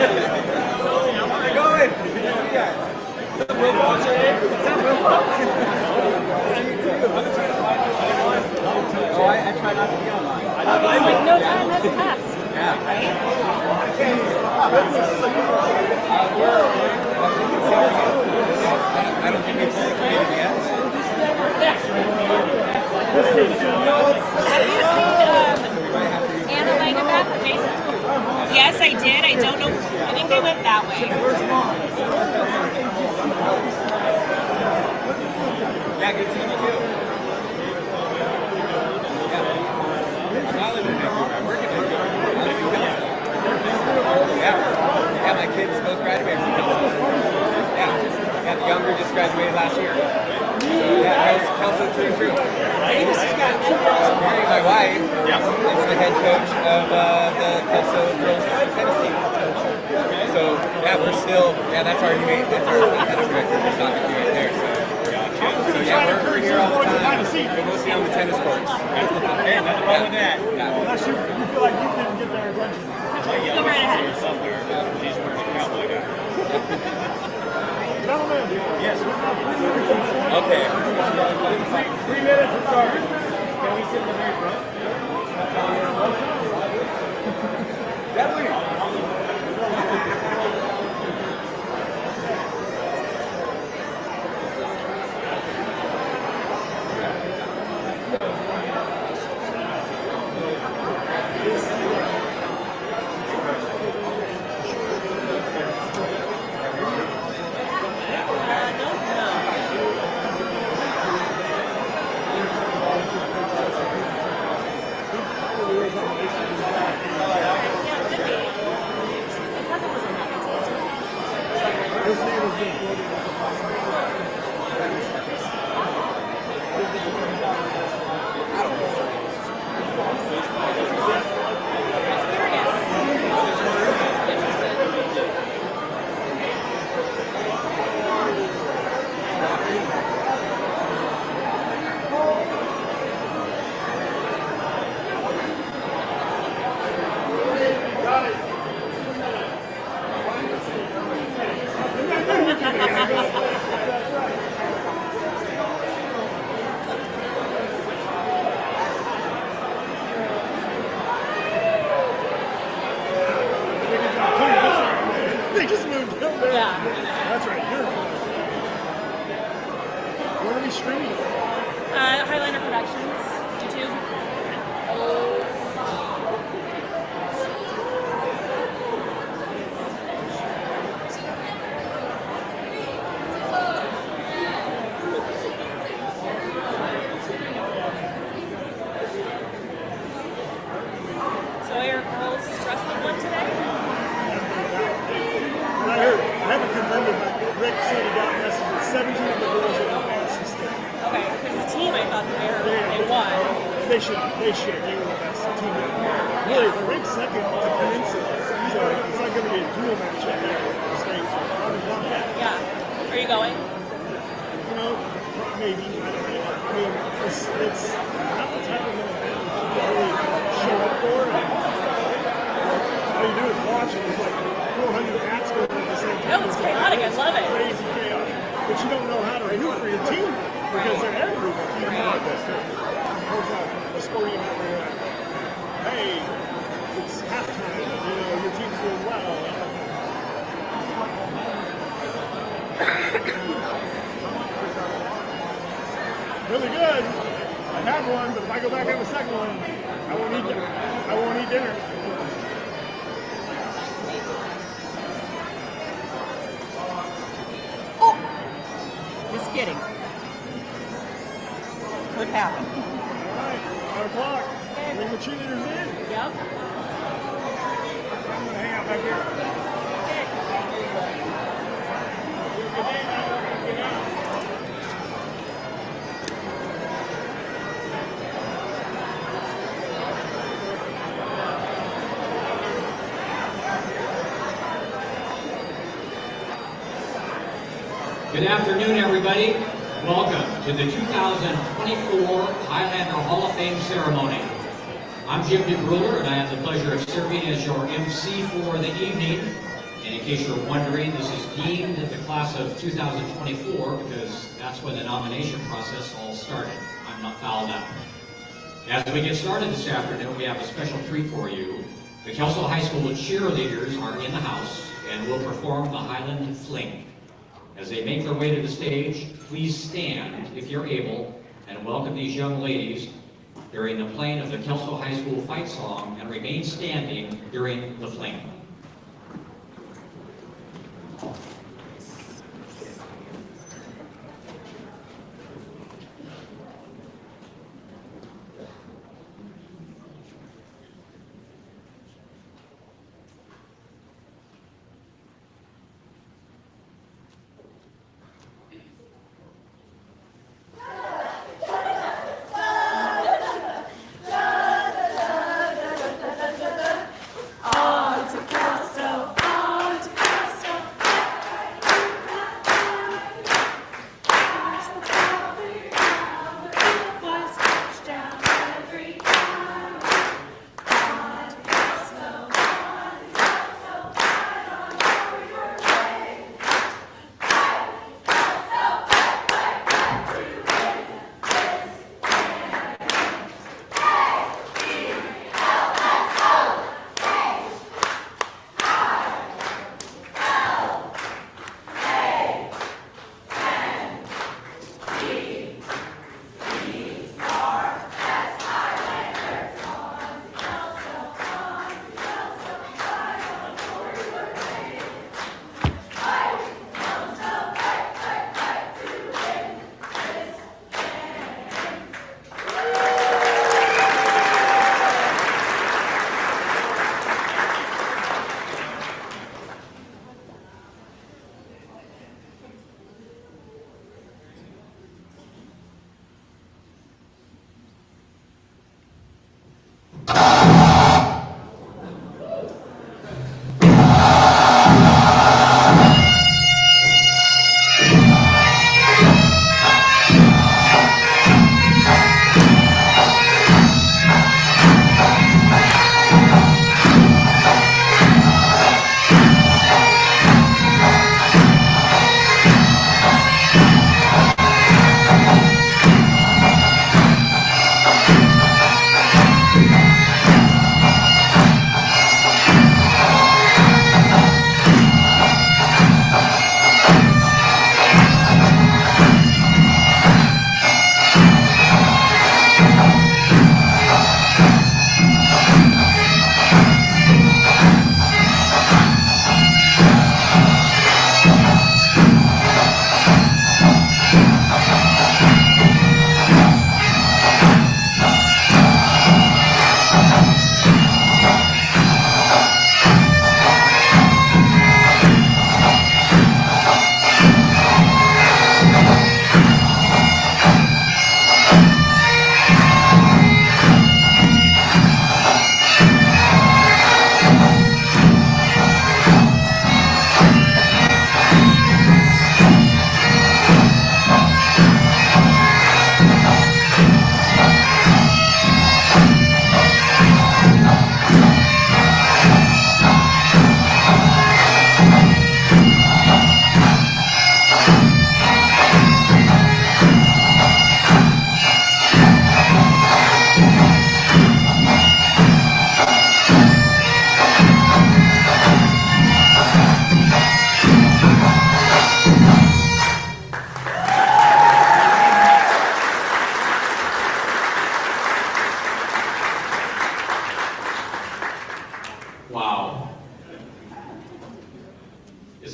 it going? Good to see you guys. What's up, Will Paul? What's up, Will Paul? Oh, I try not to be online. Like no time has passed. Yeah. I don't think it's committed yet. Have you seen Anna Langenbach or Jason? Yes, I did. I don't know. I think they went that way. Yeah, good seeing you too. Yeah, my kids both graduated from Kelso. Yeah, the younger just graduated last year. So yeah, Kelso through and through. Mary, my wife, is the head coach of the Kelso girls tennis team. So yeah, we're still, that's our new that's our athletic director, just not with you right there. So yeah, we're here all the time. We're mostly on the tennis courts. Hey, nothing wrong with that. Unless you feel like you didn't get their attention. Go right ahead. She's wearing a cowboy hat. Gentlemen, Yes. Okay. 3 minutes to start. Can we sit in the very front? Definitely. They just moved up there. Yeah. That's right. You're Where are we streaming? Highliner Productions, YouTube. So are your girls wrestling one today? I haven't confirmed it, but Rick said he got messages. 17 of the girls are advanced this thing. Okay, because the team I thought they won. They should. They were the best team. Really, they're ranked second to Peninsula. So it's not going to be a dual match out there. Yeah. Are you going? You know, maybe. I don't know. I mean, it's not the type of event that you can really show up for. And all you do is watch it. There's like 400 hats going at the same time. No, it's chaotic. I love it. Crazy chaos. But you don't know how to root for your team because they're everywhere. You know, a sporting event where you're like, hey, it's halftime. You know, your team's doing well. Really good. I've had one, but if I go back and have a second one, I won't eat dinner. I won't eat dinner. Just kidding. Could happen. All right, 5 o'clock. Bring the cheerleaders in. Yep. I'm gonna hang out back here. Good afternoon, everybody. Welcome to the 2024 Highlander Hall of Fame ceremony. I'm Jim DeBruler, and I have the pleasure of serving as your MC for the evening. And in case you're wondering, this is deemed the class of 2024 because that's when the nomination process all started. I'm not fouled out. As we get started this afternoon, we have a special treat for you. The Kelso High School cheerleaders are in the house and will perform the Highland Fling. As they make their way to the stage, please stand if you're able and welcome these young ladies during the playing of the Kelso High School fight song and remain standing during the fling.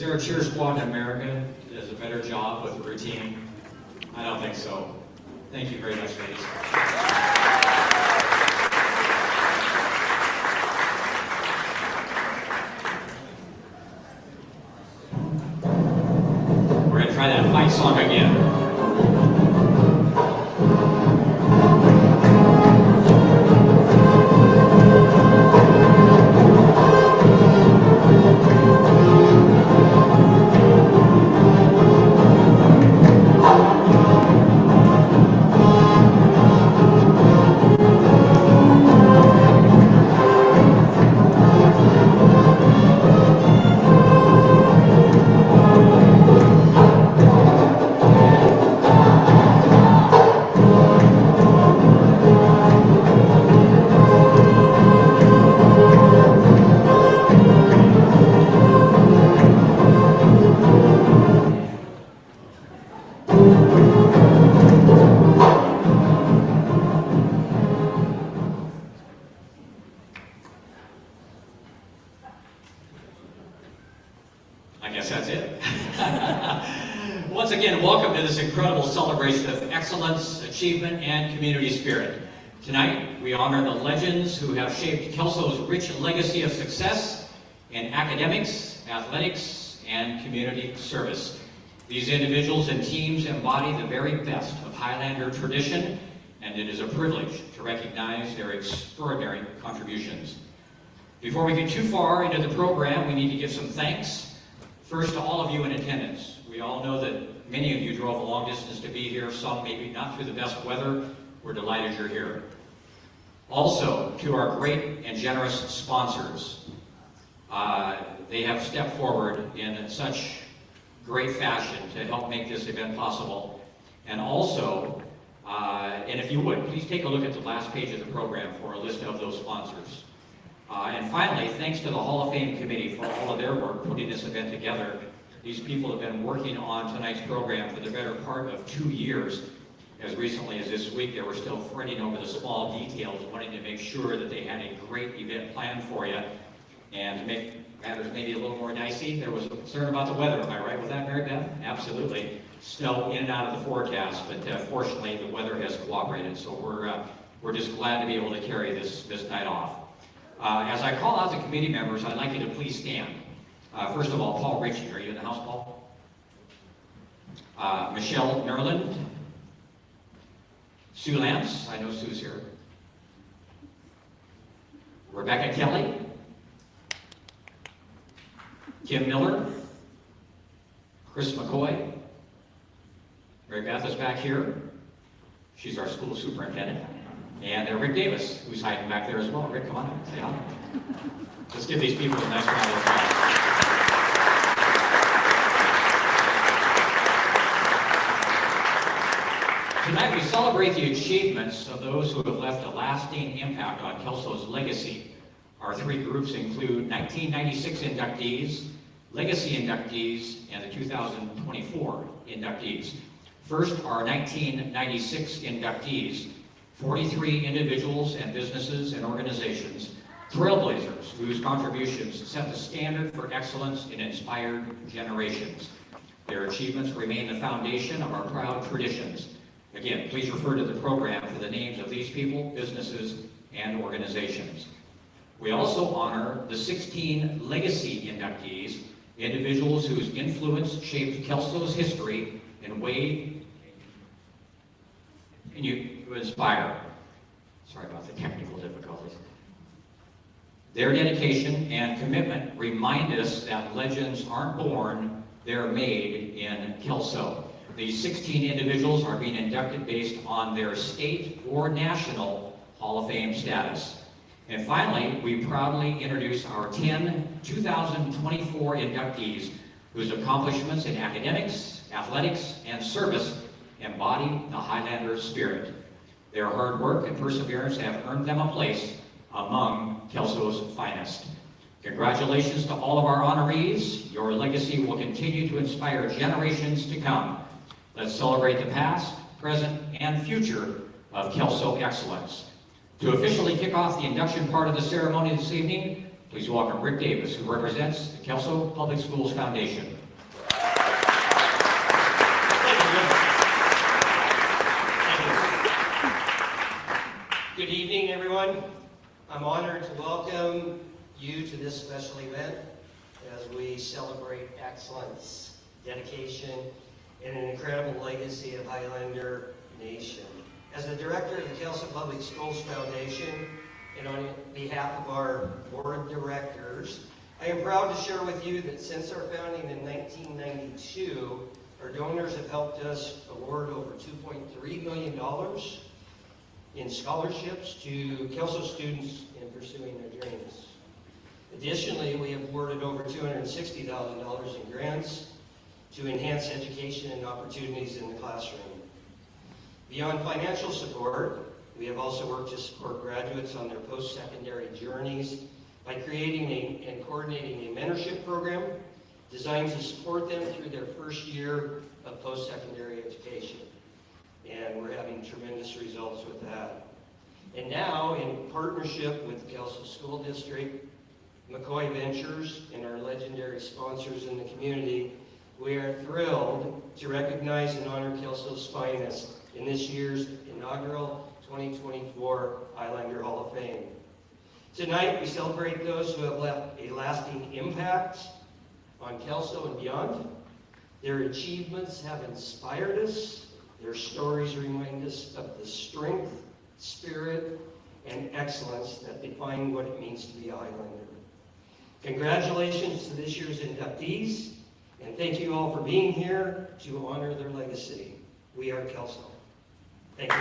there a cheer squad in America that does a better job with the routine? I don't think so. Thank you very much, ladies. We're going to try that fight song again. I guess that's it. Once again, welcome to this incredible celebration of excellence, achievement, and community spirit. Tonight, we honor the legends who have shaped Kelso's rich legacy of success in academics, athletics, and community service. These individuals and teams embody the very best of Highlander tradition, and it is a privilege to recognize their extraordinary contributions. Before we get too far into the program, we need to give some thanks. First, to all of you in attendance. We all know that many of you drove a long distance to be here, some maybe not through the best weather. We're delighted you're here. Also, to our great and generous sponsors. They have stepped forward in such great fashion to help make this event possible. And also, and if you would, please take a look at the last page of the program for a list of those sponsors. And finally, thanks to the Hall of Fame Committee for all of their work putting this event together. These people have been working on tonight's program for the better part of 2 years. As recently as this week, they were still fretting over the small details, wanting to make sure that they had a great event planned for you. And to make matters maybe a little more dicey, there was a concern about the weather. Am I right with that, Mary Beth? Absolutely. Snow in and out of the forecast, but fortunately the weather has cooperated. So we're just glad to be able to carry this night off. As I call out the committee members, I'd like you to please stand. First of all, Paul Ritchie. Are you in the house, Paul? Michelle Nerland. Sue Lance. I know Sue's here. Rebecca Kelly. Kim Miller. Chris McCoy. Mary Beth is back here. She's our school superintendent. And Rick Davis, who's hiding back there as well. Rick, come on up, say hi. Let's give these people a nice round of applause. Tonight we celebrate the achievements of those who have left a lasting impact on Kelso's legacy. Our three groups include 1996 inductees, legacy inductees, and the 2024 inductees. First, our 1996 inductees, 43 individuals and businesses and organizations, trailblazers whose contributions set the standard for excellence and inspired generations. Their achievements remain the foundation of our proud traditions. Again, please refer to the program for the names of these people, businesses, and organizations. We also honor the 16 legacy inductees, individuals whose influence shaped Kelso's history in way and you inspire. Sorry about the technical difficulties. Their dedication and commitment remind us that legends aren't born, they're made in Kelso. These 16 individuals are being inducted based on their state or national Hall of Fame status. And finally, we proudly introduce our 10 2024 inductees whose accomplishments in academics, athletics, and service embody the Highlander spirit. Their hard work and perseverance have earned them a place among Kelso's finest. Congratulations to all of our honorees. Your legacy will continue to inspire generations to come. Let's celebrate the past, present, and future of Kelso excellence. To officially kick off the induction part of the ceremony this evening, please welcome Rick Davis, who represents the Kelso Public Schools Foundation. Good evening, everyone. I'm honored to welcome you to this special event as we celebrate excellence, dedication, and an incredible legacy of Highlander Nation. As the director of the Kelso Public Schools Foundation, and on behalf of our board of directors, I am proud to share with you that since our founding in 1992, our donors have helped us award over $2.3 million in scholarships to Kelso students in pursuing their dreams. Additionally, we have awarded over $260,000 in grants to enhance education and opportunities in the classroom. Beyond financial support, we have also worked to support graduates on their post-secondary journeys by creating and coordinating a mentorship program designed to support them through their first year of post-secondary education. And we're having tremendous results with that. And now, in partnership with the Kelso School District, McCoy Ventures, and our legendary sponsors in the community, we are thrilled to recognize and honor Kelso's finest in this year's inaugural 2024 Highlander Hall of Fame. Tonight, we celebrate those who have left a lasting impact on Kelso and beyond. Their achievements have inspired us. Their stories remind us of the strength, spirit, and excellence that define what it means to be a Highlander. Congratulations to this year's inductees, and thank you all for being here to honor their legacy. We are Kelso. Thank you.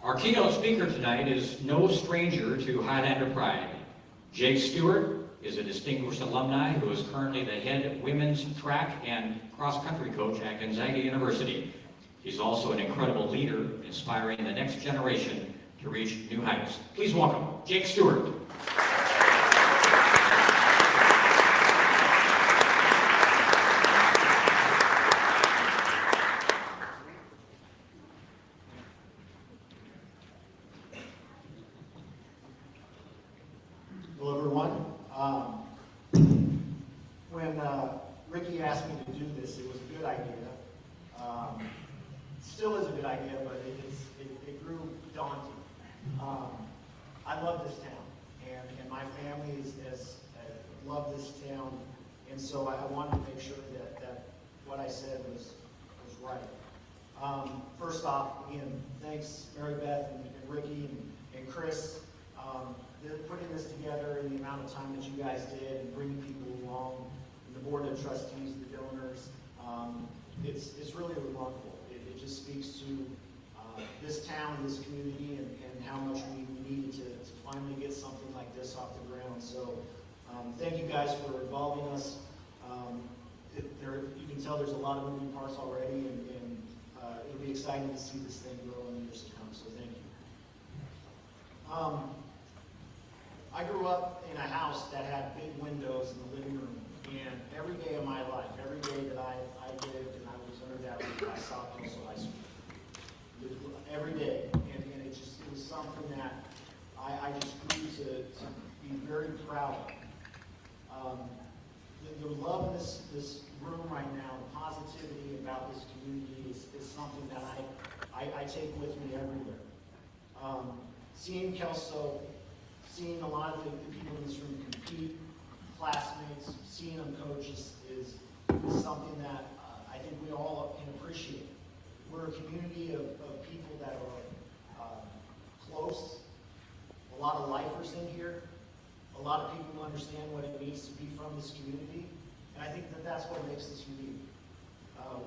Our keynote speaker tonight is no stranger to Highlander pride. Jake Stewart is a distinguished alumni who is currently the head women's track and cross-country coach at Gonzaga University. He's also an incredible leader, inspiring the next generation to reach new heights. Please welcome Jake Stewart. Hello, everyone. When Ricky asked me to do this, it was a good idea. Still is a good idea, but it grew daunting. I love this town, and my family has loved this town, and so I wanted to make sure that what I said was right. First off, again, thanks Mary Beth and Ricky and Chris. Putting this together in the amount of time that you guys did and bringing people along, and the board of trustees, the donors, it's really remarkable. It just speaks to this town, this community, and how much we needed to finally get something like this off the ground. So thank you guys for involving us. You can tell there's a lot of moving parts already, and it'll be exciting to see this thing grow in the years to come. So thank you. I grew up in a house that had big windows in the living room, and every day of my life, every day that I lived and I was under that roof, I saw Kelso High School. Every day, and it was something that I just grew to be very proud of. The love in this room right now, the positivity about this community is something that I take with me everywhere. Seeing Kelso, seeing a lot of the people in this room compete, classmates, seeing them coach is something that I think we all can appreciate. We're a community of people that are close, a lot of lifers in here, a lot of people who understand what it means to be from this community, and I think that's what makes us unique.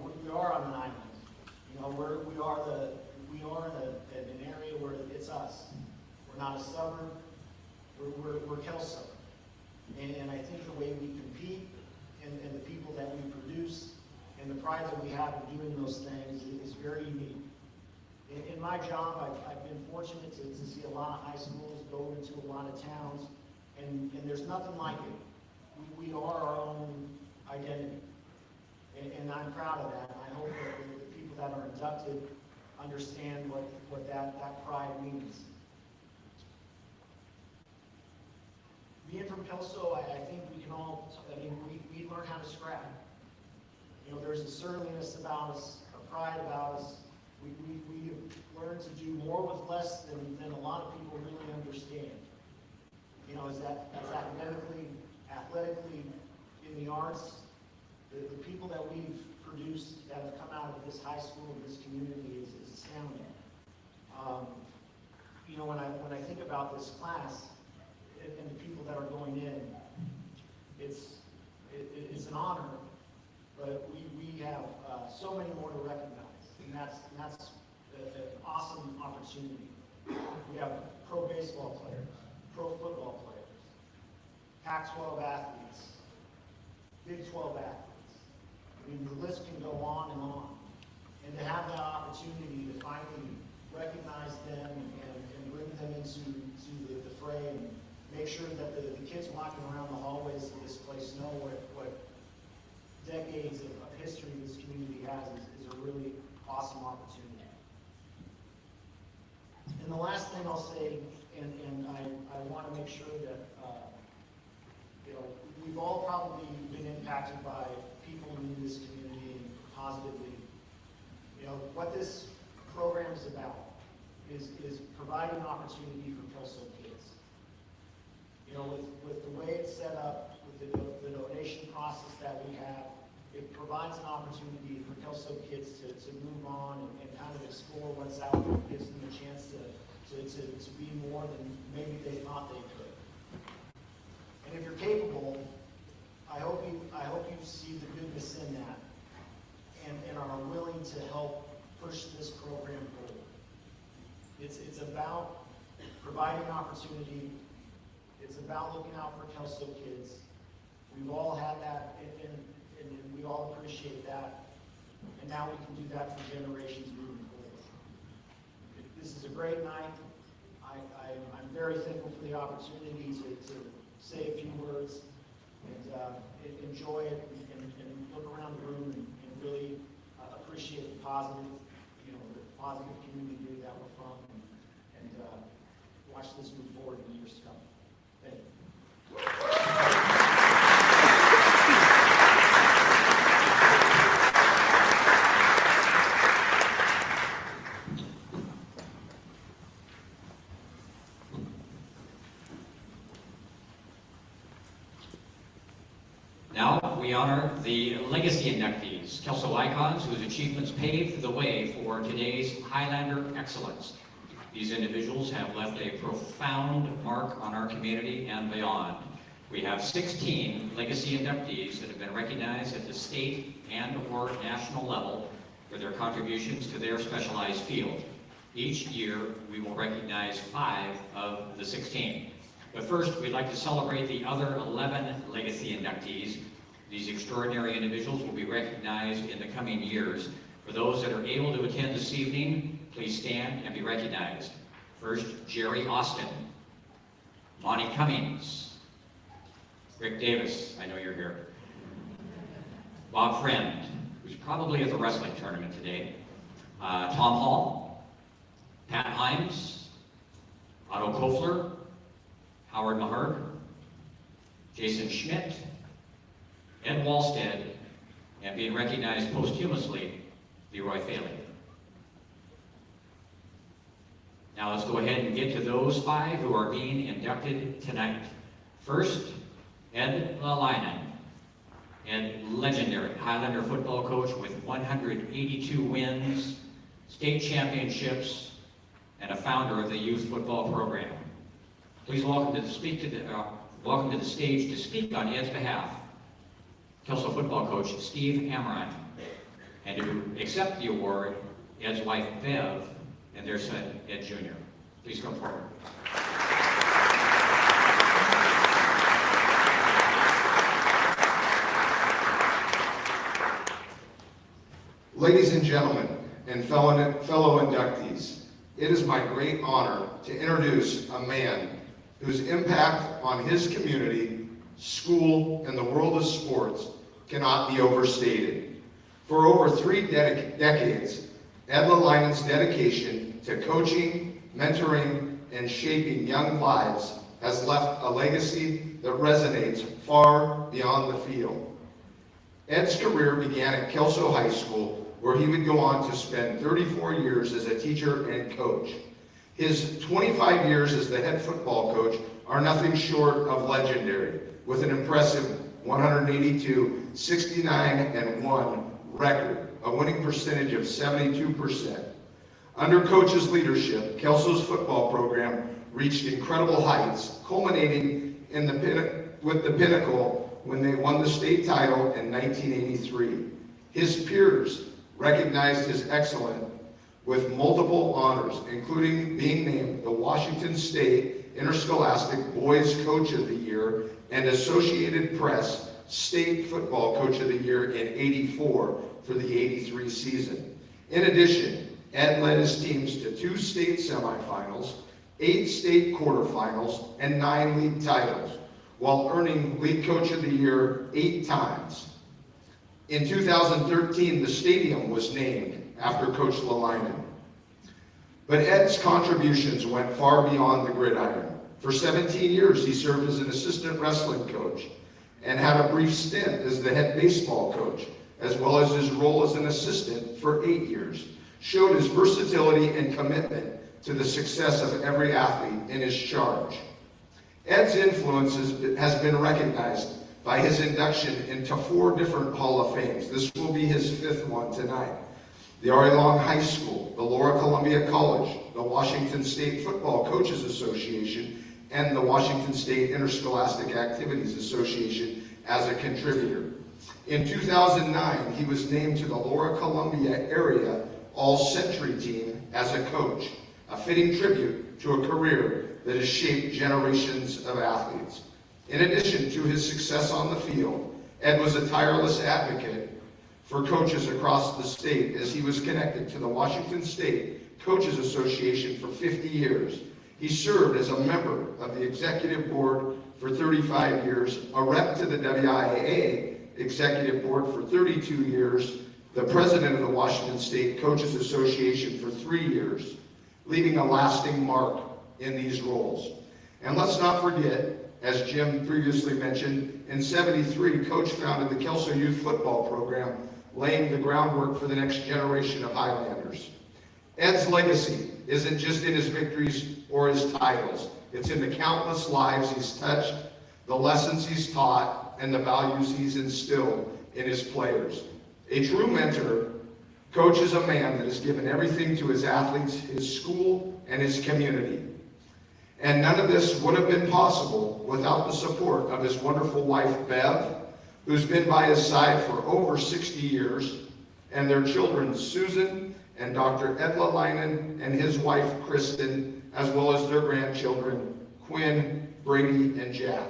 We are on an island. You know, we are in an area where it's us. We're not a suburb. We're Kelso. And I think the way we compete and the people that we produce and the pride that we have in doing those things is very unique. In my job, I've been fortunate to see a lot of high schools, go into a lot of towns, and there's nothing like it. We are our own identity. And I'm proud of that. I hope that the people that are inducted understand what that pride means. Being from Kelso, I think we can all, we learn how to scrap. You know, there's a surliness about us, a pride about us. We learn to do more with less than a lot of people really understand. You know, that's academically, athletically, in the arts. The people that we've produced that have come out of this high school, this community is astounding. You know, when I think about this class, and the people that are going in, it's an honor, but we have so many more to recognize, and that's an awesome opportunity. We have pro baseball players, pro football players, Pac-12 athletes, Big 12 athletes. I mean, the list can go on and on. And to have that opportunity to finally recognize them and bring them into the fray and make sure that the kids walking around the hallways of this place know what decades of history this really awesome opportunity. And the last thing I'll say, and I want to make sure that, you know, we've all probably been impacted by people in this community positively. You know, what this program is about is providing opportunity for Kelso kids. You know, with the way it's set up, with the donation process that we have, it provides an opportunity for Kelso kids to move on and kind of explore what's out there. It gives them a chance to be more than maybe they thought they could. And if you're capable, I hope you see the goodness in that and are willing to help push this program forward. It's about providing opportunity. It's about looking out for Kelso kids. We've all had that, and we all appreciate that. And now we can do that for generations moving forward. This is a great night. I'm very thankful for the opportunity to say a few words and enjoy it and look around the room and really appreciate the positive, you know, the positive community that we're from and watch this move forward in the years to come. Thank you. Now we honor the legacy inductees, Kelso icons whose achievements paved the way for today's Highlander excellence. These individuals have left a profound mark on our community and beyond. We have 16 legacy inductees that have been recognized at the state and/or national level for their contributions to their specialized field. Each year, we will recognize 5 of the 16. But first, we'd like to celebrate the other 11 legacy inductees. These extraordinary individuals will be recognized in the coming years. For those that are able to attend this evening, please stand and be recognized. First, Jerry Austin, Monty Cummings, Rick Davis, I know you're here, Bob Friend, who's probably at the wrestling tournament today, Tom Hall, Pat Himes, Otto Kofler, Howard Maher, Jason Schmidt, Ed Walstead, and being recognized posthumously, Leroy Faley. Now let's go ahead and get to those 5 who are being inducted tonight. First, Ed Lalainen, and legendary Highlander football coach with 182 wins, state championships, and a founder of the youth football program. Please welcome to the stage to speak on Ed's behalf, Kelso football coach Steve Amaranth, and to accept the award, Ed's wife Bev and their son Ed Jr. Please come forward. Ladies and gentlemen, and fellow inductees, it is my great honor to introduce a man whose impact on his community, school, and the world of sports cannot be overstated. For over 3 decades, Ed Lalainen's dedication to coaching, mentoring, and shaping young lives has left a legacy that resonates far beyond the field. Ed's career began at Kelso High School, where he would go on to spend 34 years as a teacher and coach. His 25 years as the head football coach are nothing short of legendary, with an impressive 182, 69, and 1 record, a winning percentage of 72%. Under Coach's leadership, Kelso's football program reached incredible heights, culminating with the pinnacle when they won the state title in 1983. His peers recognized his excellence with multiple honors, including being named the Washington State Interscholastic Boys Coach of the Year and Associated Press State Football Coach of the Year in '84 for the '83 season. In addition, Ed led his teams to 2 state semifinals, 8 state quarterfinals, and 9 league titles, while earning League Coach of the Year 8 times. In 2013, the stadium was named after Coach Lalainen. But Ed's contributions went far beyond the gridiron. For 17 years, he served as an assistant wrestling coach and had a brief stint as the head baseball coach, as well as his role as an assistant for 8 years. Showed his versatility and commitment to the success of every athlete in his charge. Ed's influence has been recognized by his induction into 4 different Hall of Fames. This will be his 5th one tonight. The Ari Long High School, the Lower Columbia College, the Washington State Football Coaches Association, and the Washington State Interscholastic Activities Association as a contributor. In 2009, he was named to the Lower Columbia Area All-Century team as a coach, a fitting tribute to a career that has shaped generations of athletes. In addition to his success on the field, Ed was a tireless advocate for coaches across the state as he was connected to the Washington State Coaches Association for 50 years. He served as a member of the executive board for 35 years, a rep to the WIAA executive board for 32 years, the president of the Washington State Coaches Association for 3 years, leaving a lasting mark in these roles. And let's not forget, as Jim previously mentioned, in '73, Coach founded the Kelso Youth Football Program, laying the groundwork for the next generation of Highlanders. Ed's legacy isn't just in his victories or his titles. It's in the countless lives he's touched, the lessons he's taught, and the values he's instilled in his players. A true mentor, Coach is a man that has given everything to his athletes, his school, and his community. And none of this would have been possible without the support of his wonderful wife, Bev, who's been by his side for over 60 years, and their children, Susan and Dr. Ed Lalainen and his wife, Kristen, as well as their grandchildren, Quinn, Brady, and Jack.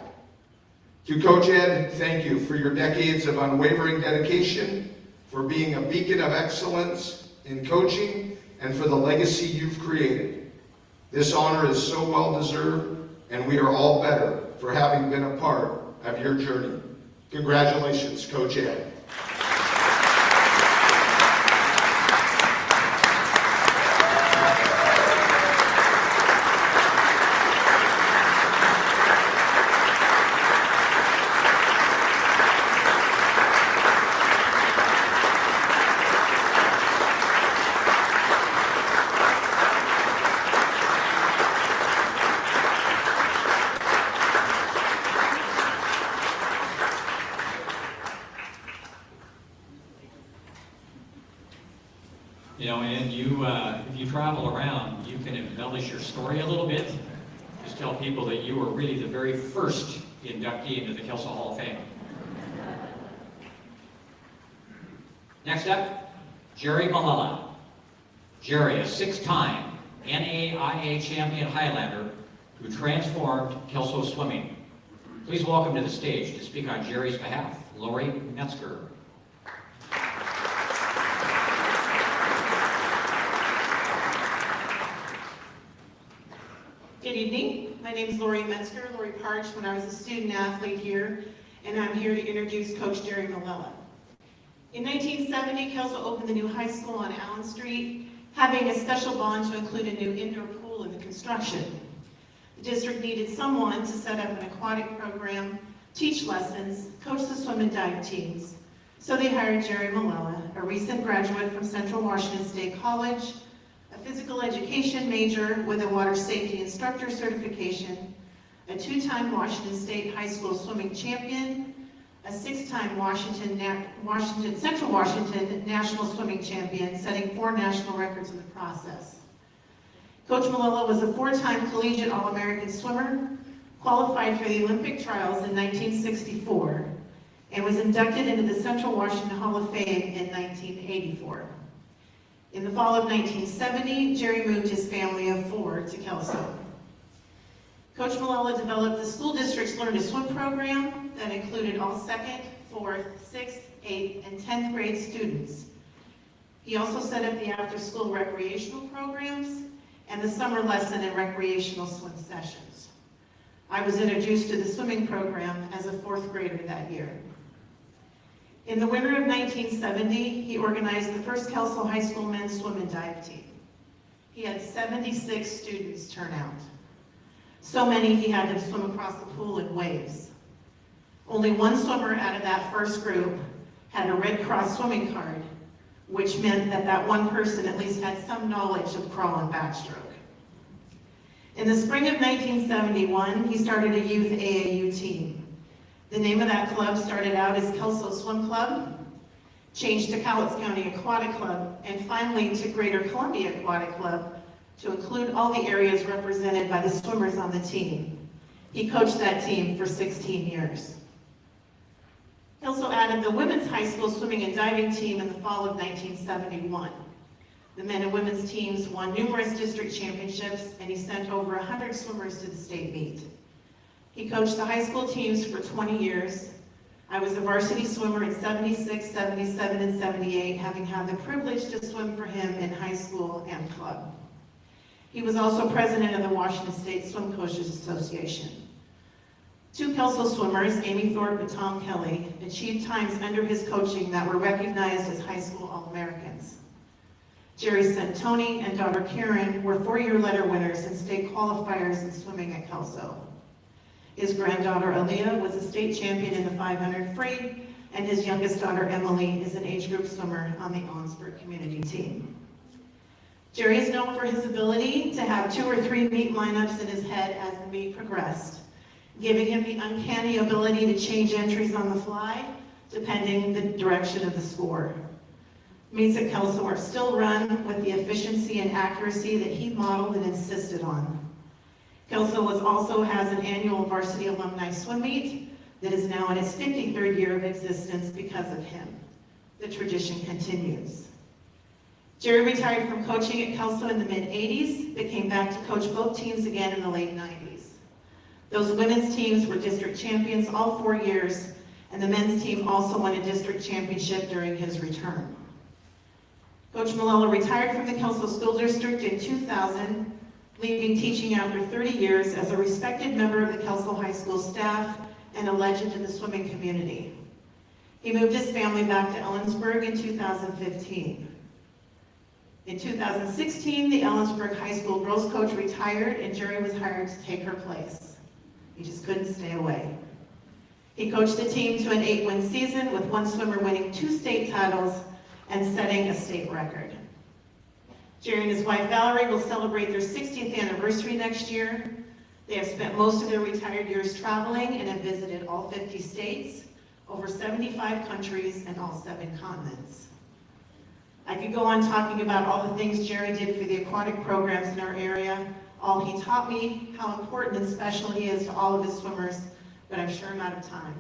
To Coach Ed, thank you for your decades of unwavering dedication, for being a beacon of excellence in coaching, and for the legacy you've created. This honor is so well deserved, and we are all better for having been a part of your journey. Congratulations, Coach Ed. You know, and if you travel around, you can embellish your story a little bit. Just tell people that you were really the very first inductee into the Kelso Hall of Fame. Next up, Jerry Malala. Jerry, a 6-time NAIA champion Highlander who transformed Kelso swimming. Please welcome to the stage to speak on Jerry's behalf, Lori Metzger. Good evening. My name is Lori Metzger, Lori Parch, when I was a student athlete here, and I'm here to introduce Coach Jerry Malala. In 1970, Kelso opened the new high school on Allen Street, having a special bond to include a new indoor pool in the construction. The district needed someone to set up an aquatic program, teach lessons, coach the swim and dive teams. So they hired Jerry Malala, a recent graduate from Central Washington State College, a physical education major with a water safety instructor certification, a 2-time Washington State High School swimming champion, a 6-time Central Washington National Swimming Champion, setting 4 national records in the process. Coach Malala was a 4-time collegiate All-American swimmer, qualified for the Olympic trials in 1964, and was inducted into the Central Washington Hall of Fame in 1984. In the fall of 1970, Jerry moved his family of 4 to Kelso. Coach Malala developed the school district's Learn to Swim program that included all 2nd, 4th, 6th, 8th, and 10th grade students. He also set up the after-school recreational programs and the summer lesson and recreational swim sessions. I was introduced to the swimming program as a 4th grader that year. In the winter of 1970, he organized the first Kelso High School men's swim and dive team. He had 76 students turn out. So many he had to swim across the pool in waves. Only one swimmer out of that first group had a Red Cross swimming card, which meant that that one person at least had some knowledge of crawl and backstroke. In the spring of 1971, he started a youth AAU team. The name of that club started out as Kelso Swim Club, changed to Cowlitz County Aquatic Club, and finally to Greater Columbia Aquatic Club to include all the areas represented by the swimmers on the team. He coached that team for 16 years. He also added the women's high school swimming and diving team in the fall of 1971. The men and women's teams won numerous district championships, and he sent over 100 swimmers to the state meet. He coached the high school teams for 20 years. I was a varsity swimmer in 76, 77, and 78, having had the privilege to swim for him in high school and club. He was also president of the Washington State Swim Coaches Association. Two Kelso swimmers, Amy Thorpe and Tom Kelly, achieved times under his coaching that were recognized as high school All-Americans. Jerry Santoni and daughter Karen were 4-year letter winners and state qualifiers in swimming at Kelso. His granddaughter Aaliyah was a state champion in the 500 free, and his youngest daughter Emily is an age group swimmer on the Ellensburg community team. Jerry is known for his ability to have 2 or 3 meet lineups in his head as the meet progressed, giving him the uncanny ability to change entries on the fly, depending the direction of the score. Meets at Kelso are still run with the efficiency and accuracy that he modeled and insisted on. Kelso also has an annual varsity alumni swim meet that is now in its 53rd year of existence because of him. The tradition continues. Jerry retired from coaching at Kelso in the mid-80s, but came back to coach both teams again in the late 90s. Those women's teams were district champions all 4 years, and the men's team also won a district championship during his return. Coach Malala retired from the Kelso School District in 2000, leaving teaching after 30 years as a respected member of the Kelso High School staff and a legend in the swimming community. He moved his family back to Ellensburg in 2015. In 2016, the Ellensburg High School girls coach retired and Jerry was hired to take her place. He just couldn't stay away. He coached the team to an 8-win season with one swimmer winning 2 state titles and setting a state record. Jerry and his wife Valerie will celebrate their 60th anniversary next year. They have spent most of their retired years traveling and have visited all 50 states, over 75 countries, and all 7 continents. I could go on talking about all the things Jerry did for the aquatic programs in our area, all he taught me, how important and special he is to all of his swimmers, but I'm sure I'm out of time.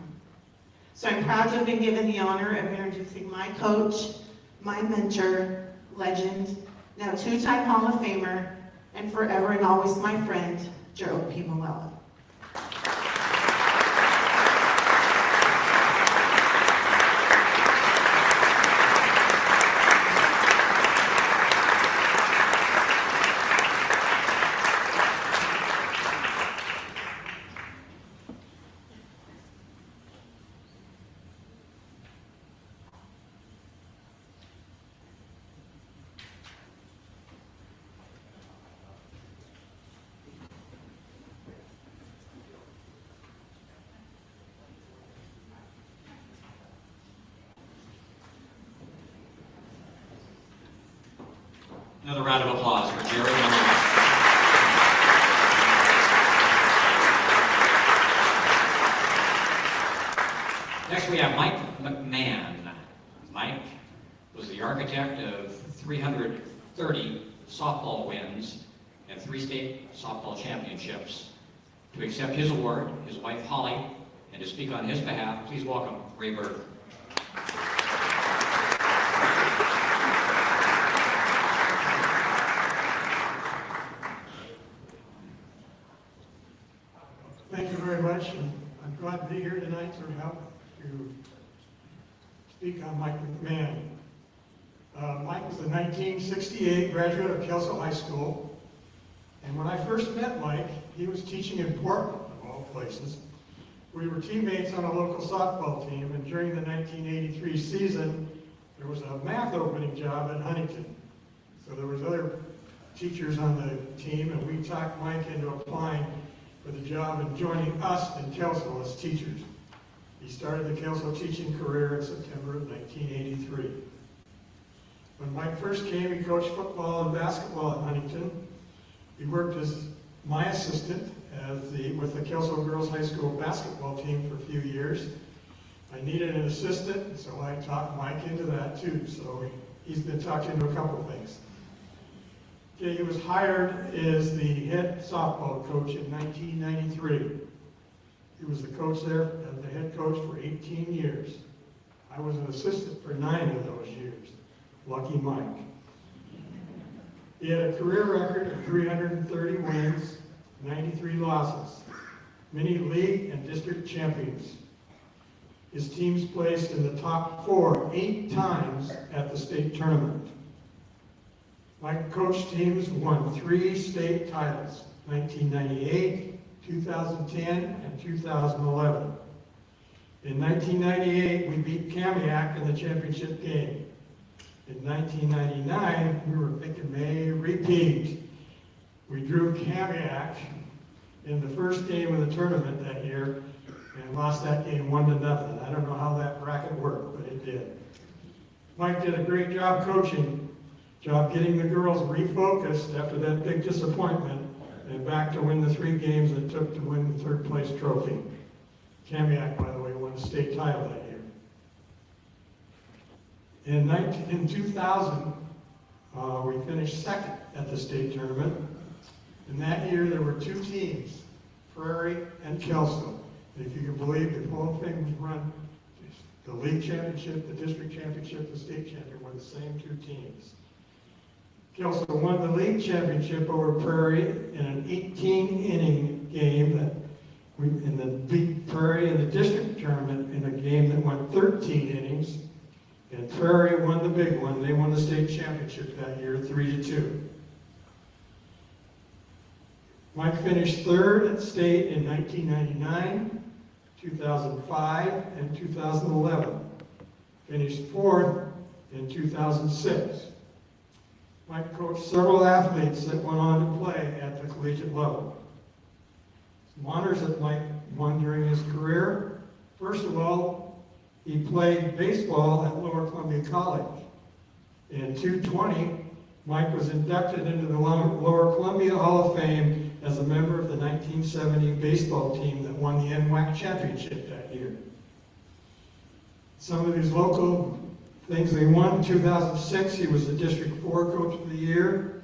So I'm proud to have been given the honor of introducing my coach, my mentor, legend, now 2-time Hall of Famer, and forever and always my friend, Gerald P. Malala. Another round of applause for Jerry Malala. Next we have Mike McMahon. Mike was the architect of 330 softball wins and 3 state softball championships. To accept his award, his wife Holly, and to speak on his behalf, please welcome Ray Bird. Thank you very much. I'm glad to be here tonight to help to speak on Mike McMahon. Mike was a 1968 graduate of Kelso High School. And when I first met Mike, he was teaching in Portland, of all places. We were teammates on a local softball team, and during the 1983 season, there was a math opening job at Huntington. So there was other teachers on the team, and we talked Mike into applying for the job and joining us in Kelso as teachers. He started the Kelso teaching career in September of 1983. When Mike first came, he coached football and basketball at Huntington. He worked as my assistant with the Kelso Girls High School basketball team for a few years. I needed an assistant, so I talked Mike into that too. So he's been talked into a couple things. Okay, he was hired as the head softball coach in 1993. He was the coach there, the head coach for 18 years. I was an assistant for 9 of those years. Lucky Mike. He had a career record of 330 wins, 93 losses, many league and district champions. His teams placed in the top 4 8 times at the state tournament. Mike coached teams won 3 state titles, 1998, 2010, and 2011. In 1998, we beat Kamiak in the championship game. In 1999, we were thinking may repeat. We drew Kamiak in the first game of the tournament that year and lost that game 1-0. I don't know how that bracket worked, but it did. Mike did a great job coaching, getting the girls refocused after that big disappointment and back to win the 3 games it took to win the 3rd place trophy. Kamiak, by the way, won the state title that year. In 2000, we finished 2nd at the state tournament. And that year there were 2 teams, Prairie and Kelso. And if you can believe, the whole thing was run, the league championship, the district championship, the state championship were the same 2 teams. Kelso won the league championship over Prairie in an 18-inning game and then beat Prairie in the district tournament in a game that went 13 innings. And Prairie won the big one. They won the state championship that year, 3-2. Mike finished 3rd at state in 1999, 2005, and 2011. Finished 4th in 2006. Mike coached several athletes that went on to play at the collegiate level. Some honors that Mike won during his career. First of all, he played baseball at Lower Columbia College. In 2020, Mike was inducted into the Lower Columbia Hall of Fame as a member of the 1970 baseball team that won the NWAC championship that year. Some of these local things they won: in 2006, he was the District 4 Coach of the Year.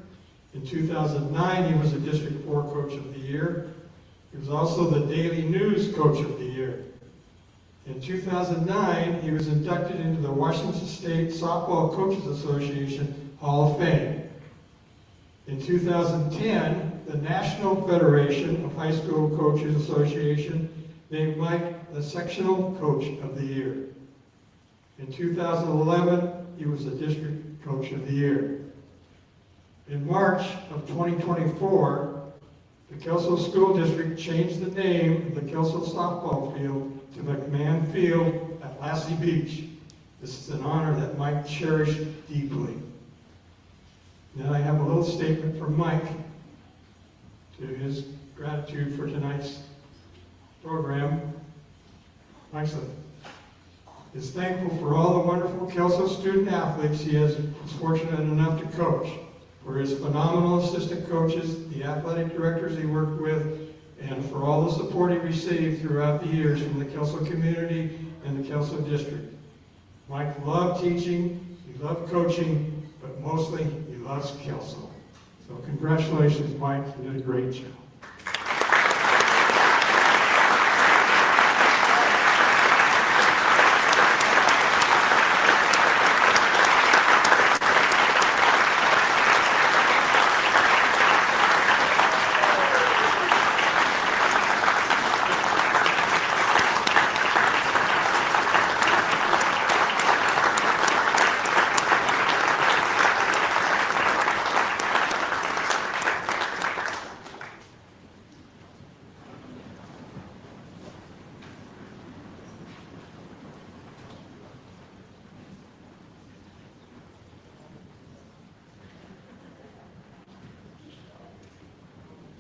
In 2009, he was the District 4 Coach of the Year. He was also the Daily News Coach of the Year. In 2009, he was inducted into the Washington State Softball Coaches Association Hall of Fame. In 2010, the National Federation of High School Coaches Association named Mike the Sectional Coach of the Year. In 2011, he was the District Coach of the Year. In March of 2024, the Kelso School District changed the name of the Kelso softball field to McMahon Field at Lassie Beach. This is an honor that Mike cherished deeply. Now I have a little statement from Mike to his gratitude for tonight's program. Mike is thankful for all the wonderful Kelso student athletes he was fortunate enough to coach, for his phenomenal assistant coaches, the athletic directors he worked with, and for all the support he received throughout the years from the Kelso community and the Kelso district. Mike loved teaching, he loved coaching, but mostly he loves Kelso. So congratulations, Mike, you did a great job.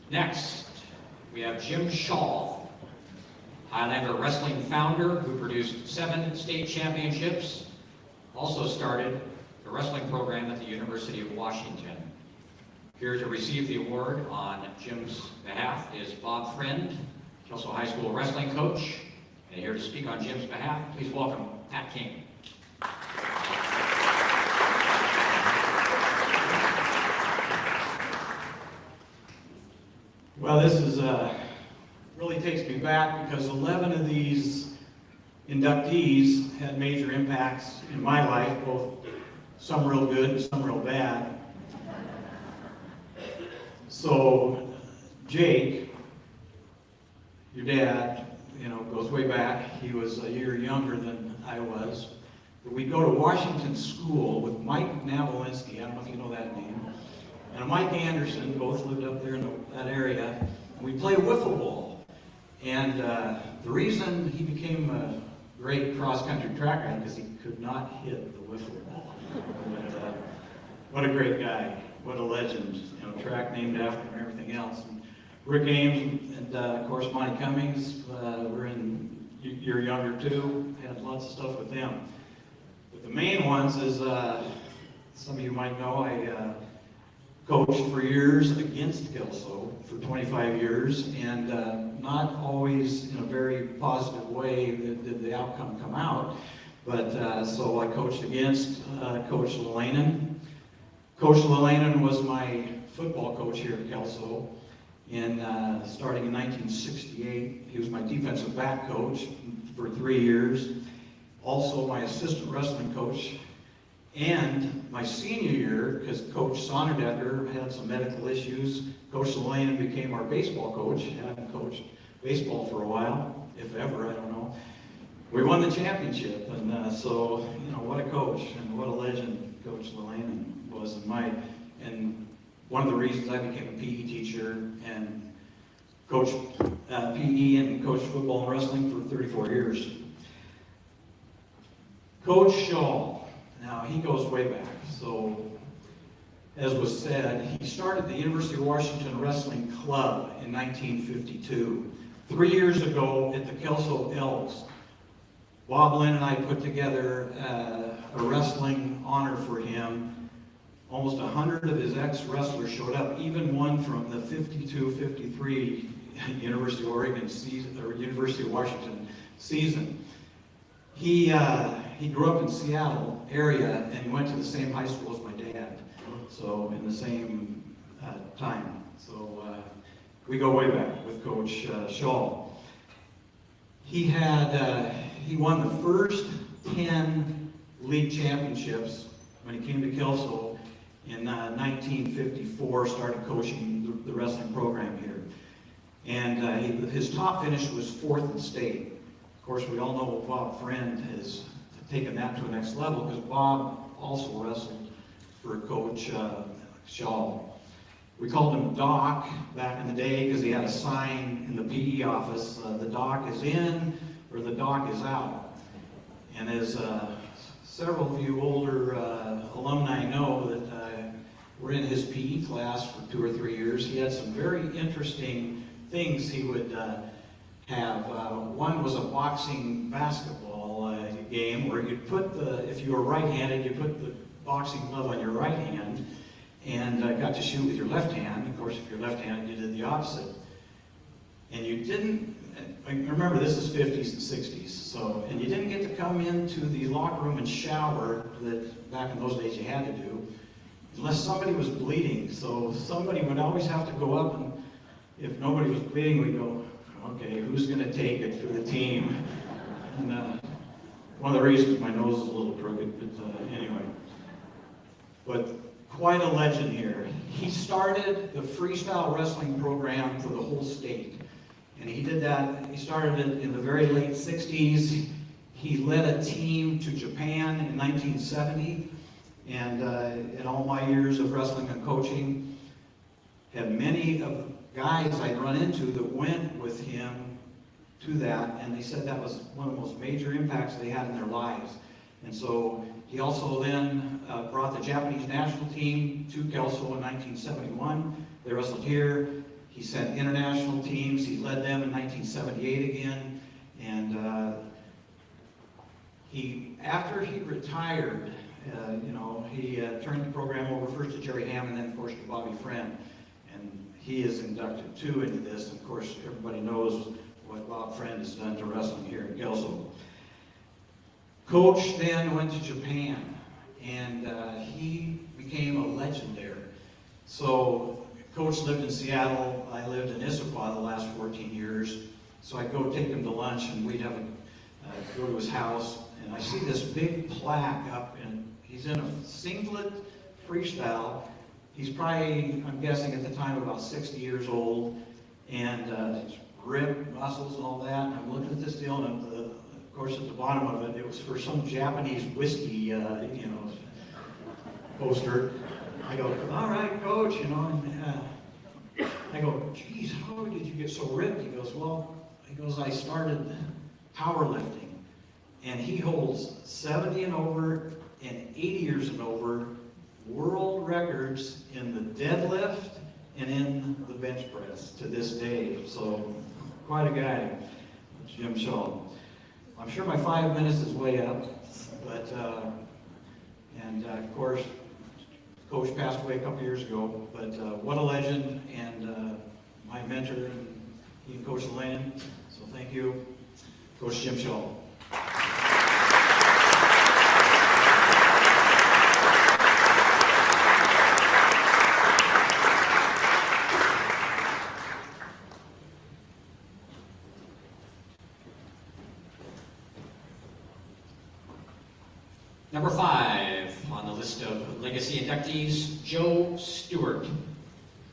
Next, we have Jim Shaw, Highlander Wrestling founder who produced 7 state championships, also started the wrestling program at the University of Washington. Here to receive the award on Jim's behalf is Bob Friend, Kelso High School wrestling coach. And here to speak on Jim's behalf, please welcome Pat King. Well, this is really takes me back because 11 of these inductees had major impacts in my life, both some real good and some real bad. So, Jake, your dad, goes way back. He was a year younger than I was. But we'd go to Washington School with Mike Navolinsky, I don't know if you know that name, and Mike Anderson, both lived up there in that area. And we played wiffle ball. And the reason he became a great cross-country track guy because he could not hit the wiffle ball. But, what a great guy. What a legend. Track named after him and everything else. And Rick Ames and, of course, Monty Cummings were in, you're younger too, had lots of stuff with them. But the main ones is, some of you might know, I coached for years against Kelso for 25 years, and not always in a very positive way did the outcome come out. But so I coached against Coach Lelanen. Coach Lelanen was my football coach here at Kelso, and starting in 1968. He was my defensive back coach for 3 years, also my assistant wrestling coach. And my senior year, because Coach Sonderdecker had some medical issues, Coach Lelanen became our baseball coach. I hadn't coached baseball for a while, if ever, I don't know. We won the championship, and so, what a coach, and what a legend Coach Lelanen was and one of the reasons I became a PE teacher and coached PE and coached football and wrestling for 34 years. Coach Shaw. Now, he goes way back. So, as was said, he started the University of Washington Wrestling Club in 1952. 3 years ago at the Kelso Elks, Bob Lynn and I put together a wrestling honor for him. Almost 100 of his ex-wrestlers showed up, even one from the 52-53 University of Oregon season, or University of Washington season. He grew up in Seattle area, and he went to the same high school as my dad, so in the same time. So we go way back with Coach Shaw. He won the first 10 league championships when he came to Kelso in 1954, started coaching the wrestling program here. And his top finish was 4th in state. Of course, we all know Bob Friend has taken that to the next level because Bob also wrestled for Coach Shaw. We called him Doc back in the day because he had a sign in the PE office, the Doc is in or the Doc is out. And as several of you older alumni know that were in his PE class for 2 or 3 years, he had some very interesting things he would have. One was a boxing basketball game where you'd put if you were right-handed, you put the boxing glove on your right hand and got to shoot with your left hand. Of course, if you're left-handed, you did the opposite. And you didn't, remember this is 50s and 60s, so, and you didn't get to come into the locker room and shower that back in those days you had to do, unless somebody was bleeding. So somebody would always have to go up, and if nobody was bleeding, we'd go, okay, who's going to take it for the team? And one of the reasons my nose is a little crooked, but anyway. But quite a legend here. He started the freestyle wrestling program for the whole state. And he did that, he started it in the very late 60s. He led a team to Japan in 1970. And in all my years of wrestling and coaching, had many of the guys I'd run into that went with him to that, and they said that was one of the most major impacts they had in their lives. And so he also then brought the Japanese national team to Kelso in 1971. They wrestled here. He sent international teams. He led them in 1978 again. And after he retired, he turned the program over first to Jerry Ham and then, of course, to Bobby Friend. And he is inducted too into this. And of course, everybody knows what Bob Friend has done to wrestling here in Kelso. Coach then went to Japan, and he became a legend there. So Coach lived in Seattle. I lived in Issaquah the last 14 years. So I'd go take him to lunch, and we'd have go to his house. And I see this big plaque up, and he's in a singlet freestyle. He's probably, I'm guessing at the time, about 60 years old, and rib muscles and all that. And I'm looking at this deal, and of course, at the bottom of it, it was for some Japanese whiskey, poster. I go, all right, Coach, and I go, geez, how did you get so ripped? He goes, I started powerlifting. And he holds 70 and over and 80 years and over world records in the deadlift and in the bench press to this day. So, quite a guy, Jim Shaw. I'm sure my 5 minutes is way up, but, of course, Coach passed away a couple years ago, but what a legend, and my mentor, and he and Coach Lane, so thank you, Coach Jim Shaw. Number 5 on the list of legacy inductees, Joe Stewart,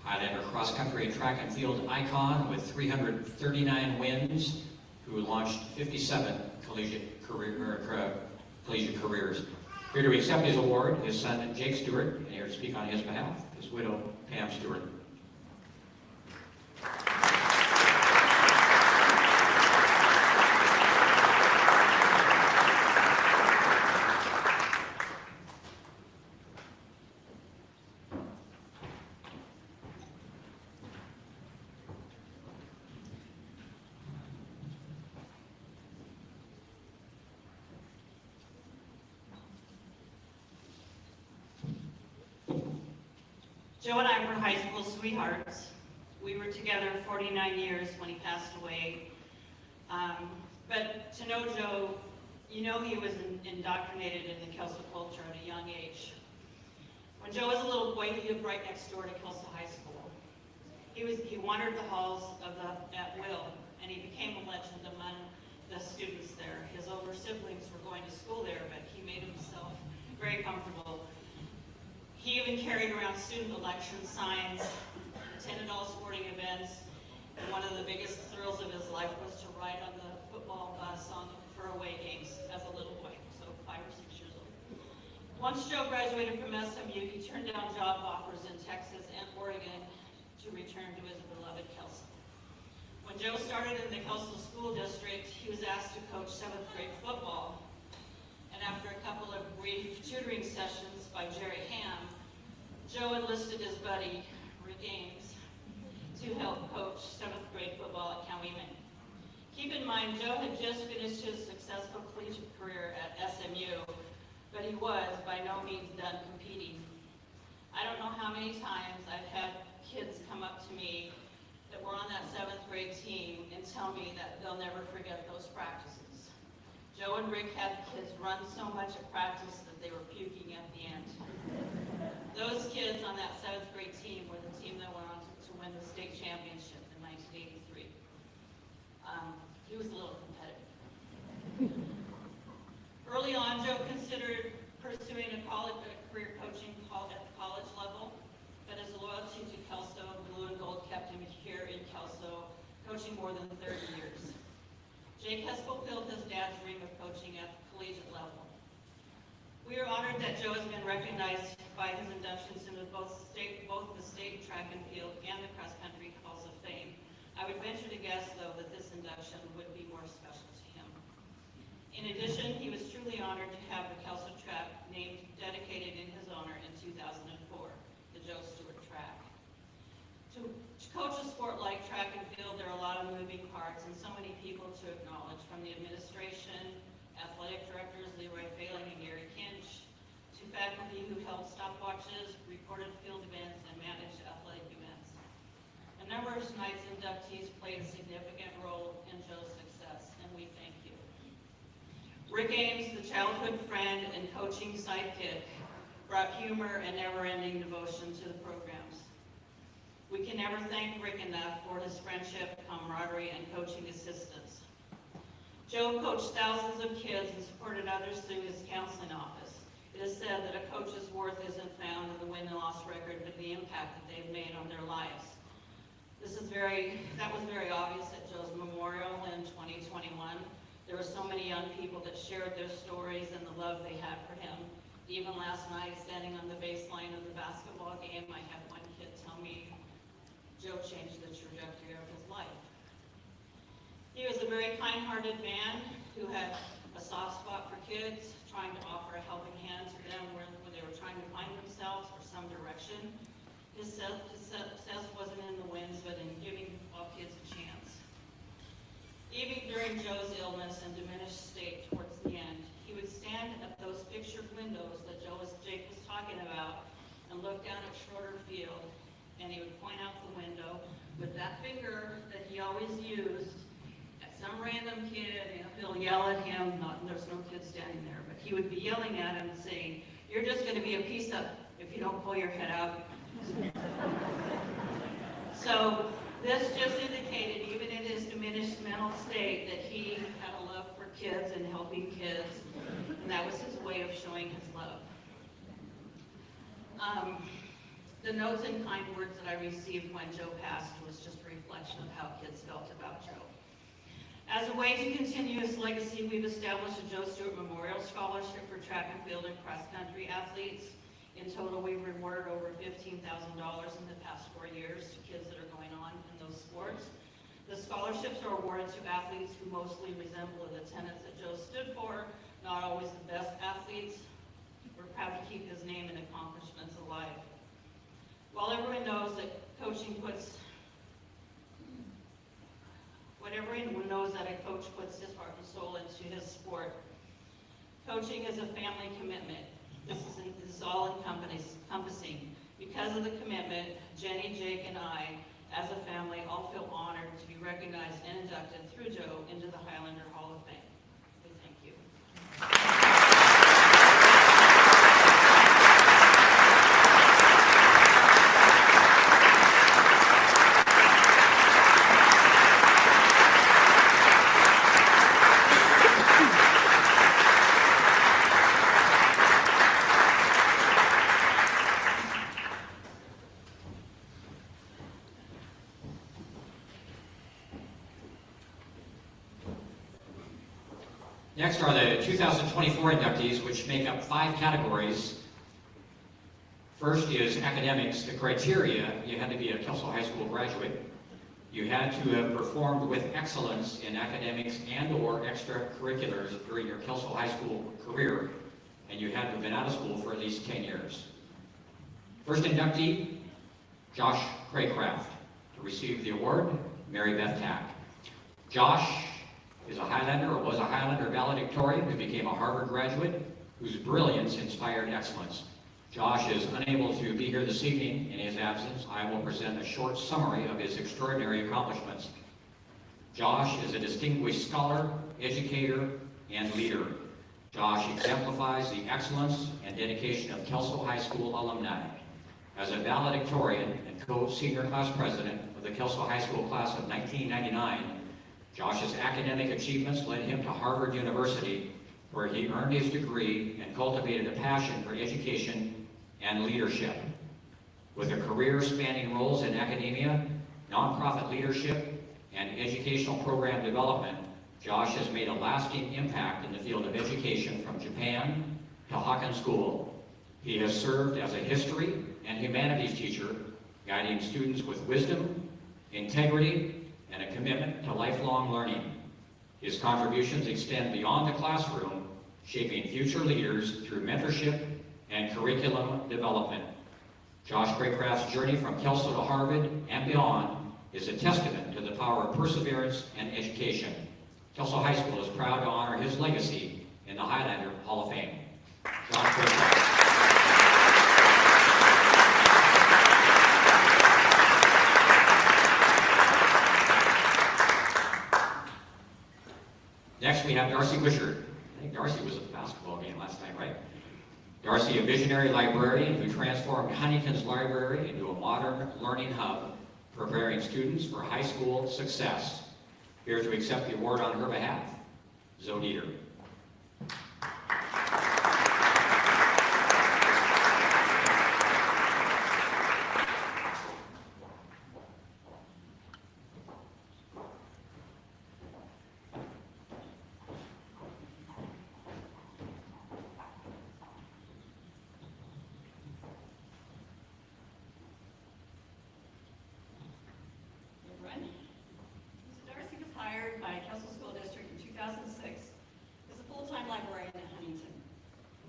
Highlander cross-country and track and field icon with 339 wins, who launched 57 collegiate careers. Here to accept his award, his son Jake Stewart, and here to speak on his behalf, his widow Pam Stewart. Joe and I were high school sweethearts. We were together 49 years when he passed away. But to know Joe, he was indoctrinated in the Kelso culture at a young age. When Joe was a little boy, he lived right next door to Kelso High School. He wandered the halls at will, and he became a legend among the students there. His older siblings were going to school there, but he made himself very comfortable. He even carried around student election signs, attended all sporting events, and one of the biggest thrills of his life was to ride on the football bus for away games as a little boy, so 5 or 6 years old. Once Joe graduated from SMU, he turned down job offers in Texas and Oregon to return to his beloved Kelso. When Joe started in the Kelso School District, he was asked to coach 7th grade football. And after a couple of brief tutoring sessions by Jerry Ham, Joe enlisted his buddy, Rick Ames, to help coach 7th grade football at Coweeman. Keep in mind, Joe had just finished his successful collegiate career at SMU, but he was by no means done competing. I don't know how many times I've had kids come up to me that were on that 7th grade team and tell me that they'll never forget those practices. Joe and Rick had the kids run so much at practice that they were puking at the end. Those kids on that 7th grade team were the team that went on to win the state championship in 1983. He was a little competitive. Early on, Joe considered pursuing a career coaching at the college level, but his loyalty to Kelso, Blue and Gold, kept him here in Kelso, coaching more than 30 years. Jake has fulfilled his dad's dream of coaching at the collegiate level. We are honored that Joe has been recognized by his inductions into both the state track and field and the cross country halls of fame. I would venture to guess, though, that this induction would be more special to him. In addition, he was truly honored to have the Kelso track dedicated in his honor in 2004, the Joe Stewart track. To coach a sport like track and field, there are a lot of moving parts and so many people to acknowledge, from the administration, athletic directors Leroy Failing and Gary Kinch, to faculty who held stopwatches, recorded field events, and managed athletic events. A number of tonight's inductees played a significant role in Joe's success, and we thank you. Rick Ames, the childhood friend and coaching sidekick, brought humor and never-ending devotion to the programs. We can never thank Rick enough for his friendship, camaraderie, and coaching assistance. Joe coached thousands of kids and supported others through his counseling office. It is said that a coach's worth isn't found in the win and loss record, but the impact that they've made on their lives. That was very obvious at Joe's memorial in 2021. There were so many young people that shared their stories and the love they had for him. Even last night, standing on the baseline of the basketball game, I had one kid tell me Joe changed the trajectory of his life. He was a very kind-hearted man who had a soft spot for kids, trying to offer a helping hand to them when they were trying to find themselves or some direction. His success wasn't in the wins, but in giving all kids a chance. Even during Joe's illness and diminished state towards the end, he would stand at those pictured windows that Jake was talking about and look down at Schroeder Field, and he would point out the window with that finger that he always used at some random kid, and he'll yell at him, there's no kid standing there, but he would be yelling at him and saying, "You're just going to be a piece of if you don't pull your head out." So this just indicated, even in his diminished mental state, that he had a love for kids and helping kids, and that was his way of showing his love. The notes and kind words that I received when Joe passed was just a reflection of how kids felt about Joe. As a way to continue his legacy, we've established a Joe Stewart Memorial Scholarship for track and field and cross-country athletes. In total, we've rewarded over $15,000 in the past 4 years to kids that are going on in those sports. The scholarships are awarded to athletes who mostly resemble the tenets that Joe stood for, not always the best athletes. We're proud to keep his name and accomplishments alive. While everyone knows that a coach puts his heart and soul into his sport, coaching is a family commitment. This is all encompassing. Because of the commitment, Jenny, Jake, and I, as a family, all feel honored to be recognized and inducted through Joe into the Highlander Hall of Fame. We thank you. Next are the 2024 inductees, which make up 5 categories. First is academics. The criteria: you had to be a Kelso High School graduate. You had to have performed with excellence in academics and/or extracurriculars during your Kelso High School career, and you had to have been out of school for at least 10 years. First inductee, Josh Craycraft. To receive the award, Mary Beth Tack. Josh is a Highlander, or was a Highlander valedictorian who became a Harvard graduate, whose brilliance inspired excellence. Josh is unable to be here this evening. In his absence, I will present a short summary of his extraordinary accomplishments. Josh is a distinguished scholar, educator, and leader. Josh exemplifies the excellence and dedication of Kelso High School alumni. As a valedictorian and co-senior class president of the Kelso High School class of 1999, Josh's academic achievements led him to Harvard University, where he earned his degree and cultivated a passion for education and leadership. With a career spanning roles in academia, nonprofit leadership, and educational program development, Josh has made a lasting impact in the field of education from Japan to Haken School. He has served as a history and humanities teacher, guiding students with wisdom, integrity, and a commitment to lifelong learning. His contributions extend beyond the classroom, shaping future leaders through mentorship and curriculum development. Josh Craycraft's journey from Kelso to Harvard and beyond is a testament to the power of perseverance and education. Kelso High School is proud to honor his legacy in the Highlander Hall of Fame. John Christopher. Next, we have Darcy Wishart. I think Darcy was at the basketball game last night, right? Darcy, a visionary librarian who transformed Huntington's library into a modern learning hub, preparing students for high school success. Here to accept the award on her behalf, Zoe Dieter. Everyone. Darcy was hired by Kelso School District in 2006 as a full-time librarian at Huntington.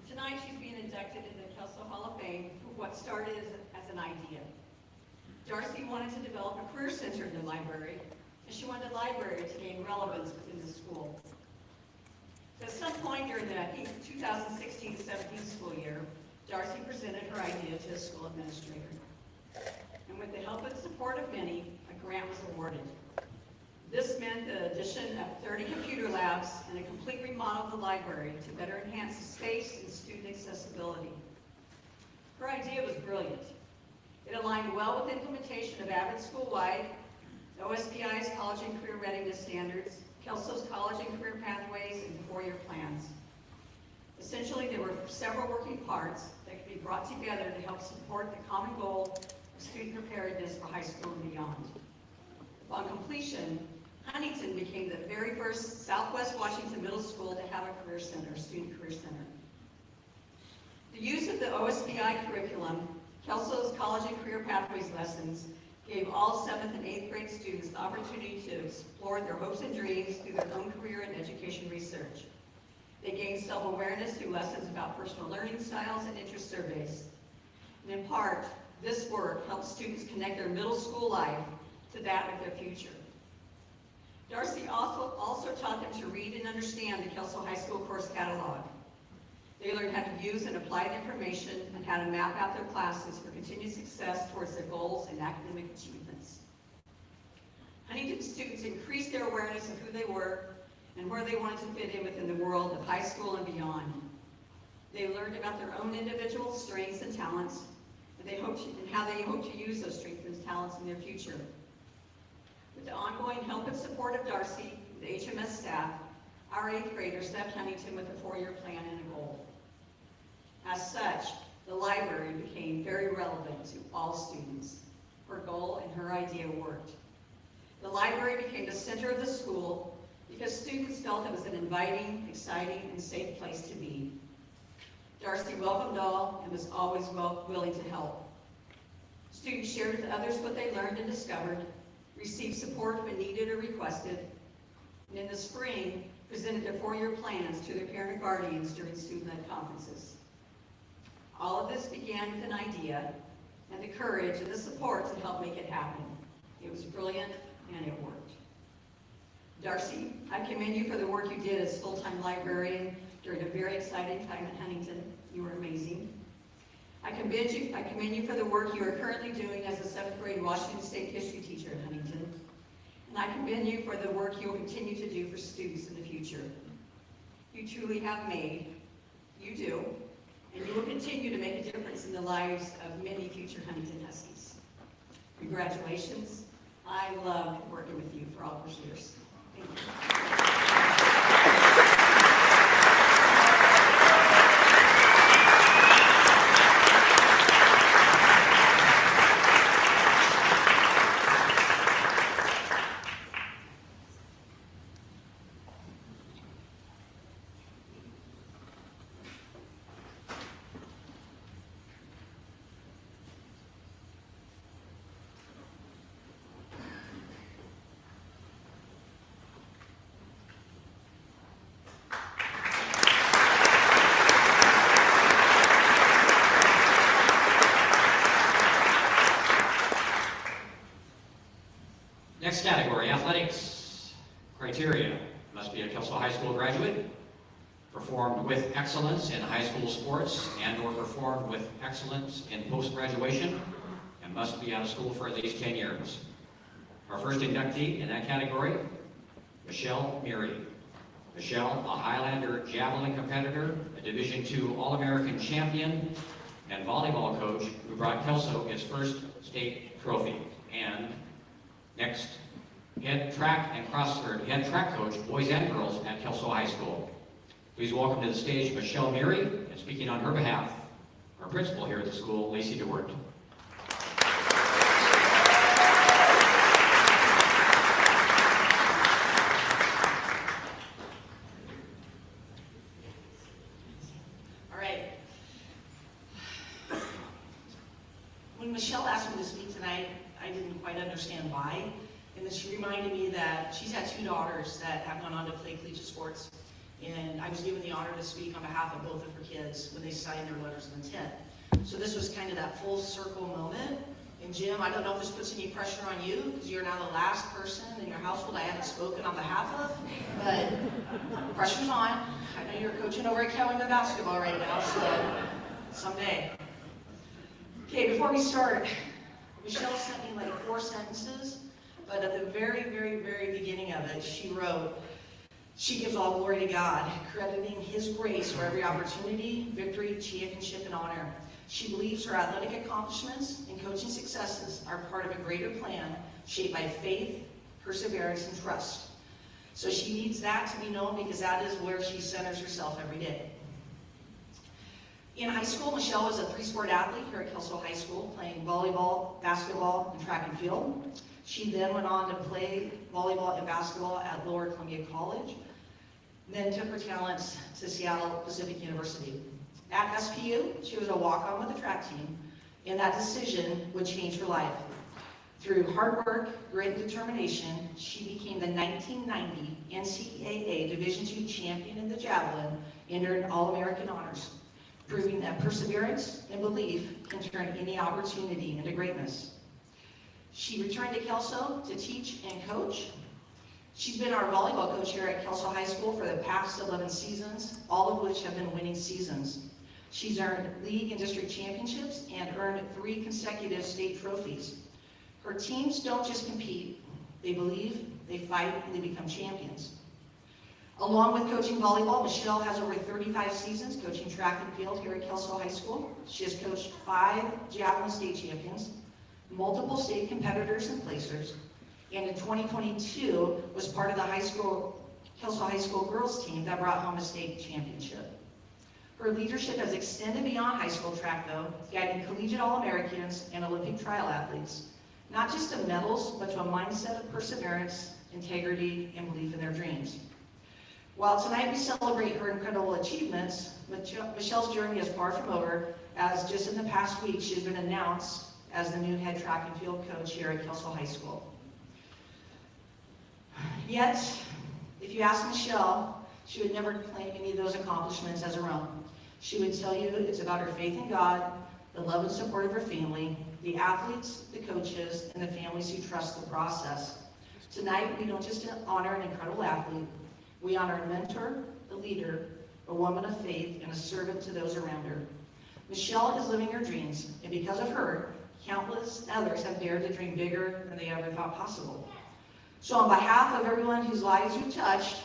Tonight, she's being inducted into the Kelso Hall of Fame for what started as an idea. Darcy wanted to develop a career center in the library, and she wanted the library to gain relevance within the school. So at some point during the 2016-17 school year, Darcy presented her idea to the school administrator. And with the help and support of many, a grant was awarded. This meant the addition of 30 computer labs and a complete remodel of the library to better enhance the space and student accessibility. Her idea was brilliant. It aligned well with implementation of Avid School-wide, OSPI's College and Career Readiness Standards, Kelso's College and Career Pathways, and 4-year plans. Essentially, there were several working parts that could be brought together to help support the common goal of student preparedness for high school and beyond. Upon completion, Huntington became the very first Southwest Washington middle school to have a career center, student career center. The use of the OSPI curriculum, Kelso's College and Career Pathways lessons, gave all 7th and 8th grade students the opportunity to explore their hopes and dreams through their own career and education research. They gained self-awareness through lessons about personal learning styles and interest surveys. And in part, this work helped students connect their middle school life to that of their future. Darcy also taught them to read and understand the Kelso High School course catalog. They learned how to use and apply the information and how to map out their classes for continued success towards their goals and academic achievements. Huntington students increased their awareness of who they were and where they wanted to fit in within the world of high school and beyond. They learned about their own individual strengths and talents, and how they hope to use those strengths and talents in their future. With the ongoing help and support of Darcy, the HMS staff, our 8th graders left Huntington with a 4-year plan and a goal. As such, the library became very relevant to all students. Her goal and her idea worked. The library became the center of the school because students felt it was an inviting, exciting, and safe place to be. Darcy welcomed all and was always willing to help. Students shared with others what they learned and discovered, received support when needed or requested, and in the spring, presented their 4-year plans to their parent and guardians during student-led conferences. All of this began with an idea and the courage and the support to help make it happen. It was brilliant and it worked. Darcy, I commend you for the work you did as full-time librarian during a very exciting time at Huntington. You were amazing. I commend you for the work you are currently doing as a 7th grade Washington State history teacher at Huntington. And I commend you for the work you will continue to do for students in the future. You truly have made, you do, and you will continue to make a difference in the lives of many future Huntington Huskies. Congratulations. I loved working with you for all those years. Thank you. Next category, athletics. Criteria: must be a Kelso High School graduate, performed with excellence in high school sports and/or performed with excellence in post-graduation, and must be out of school for at least 10 years. Our first inductee in that category, Michelle Meary. Michelle, a Highlander javelin competitor, a Division II All-American champion, and volleyball coach who brought Kelso its first state trophy. And next, head track coach, boys and girls at Kelso High School. Please welcome to the stage Michelle Meary, and speaking on her behalf, our principal here at the school, Lacey DeWert. All right. When Michelle asked me to speak tonight, I didn't quite understand why. And then she reminded me that she's had 2 daughters that have gone on to play collegiate sports. And I was given the honor to speak on behalf of both of her kids when they signed their letters of intent. So this was kind of that full circle moment. And Jim, I don't know if this puts any pressure on you, because you're now the last person in your household I haven't spoken on behalf of, but pressure's on. I know you're coaching over at Kellyman basketball right now, so someday. Okay, before we start, Michelle sent me like 4 sentences, but at the very, very, very beginning of it, she wrote, "She gives all glory to God, crediting His grace for every opportunity, victory, championship, and honor. She believes her athletic accomplishments and coaching successes are part of a greater plan shaped by faith, perseverance, and trust." So she needs that to be known, because that is where she centers herself every day. In high school, Michelle was a 3-sport athlete here at Kelso High School, playing volleyball, basketball, and track and field. She then went on to play volleyball and basketball at Lower Columbia College, then took her talents to Seattle Pacific University. At SPU, she was a walk-on with the track team, and that decision would change her life. Through hard work, grit, and determination, she became the 1990 NCAA Division II champion in the javelin and earned All-American honors, proving that perseverance and belief can turn any opportunity into greatness. She returned to Kelso to teach and coach. She's been our volleyball coach here at Kelso High School for the past 11 seasons, all of which have been winning seasons. She's earned league and district championships and earned 3 consecutive state trophies. Her teams don't just compete, they believe, they fight, and they become champions. Along with coaching volleyball, Michelle has over 35 seasons coaching track and field here at Kelso High School. She has coached 5 javelin state champions, multiple state competitors and placers, and in 2022 was part of the Kelso High School girls team that brought home a state championship. Her leadership has extended beyond high school track, though, guiding collegiate All-Americans and Olympic trial athletes, not just to medals, but to a mindset of perseverance, integrity, and belief in their dreams. While tonight we celebrate her incredible achievements, Michelle's journey is far from over, as just in the past week she has been announced as the new head track and field coach here at Kelso High School. Yet, if you ask Michelle, she would never claim any of those accomplishments as her own. She would tell you it's about her faith in God, the love and support of her family, the athletes, the coaches, and the families who trust the process. Tonight, we don't just honor an incredible athlete, we honor a mentor, a leader, a woman of faith, and a servant to those around her. Michelle is living her dreams, and because of her, countless others have dared to dream bigger than they ever thought possible. So on behalf of everyone whose lives you've touched,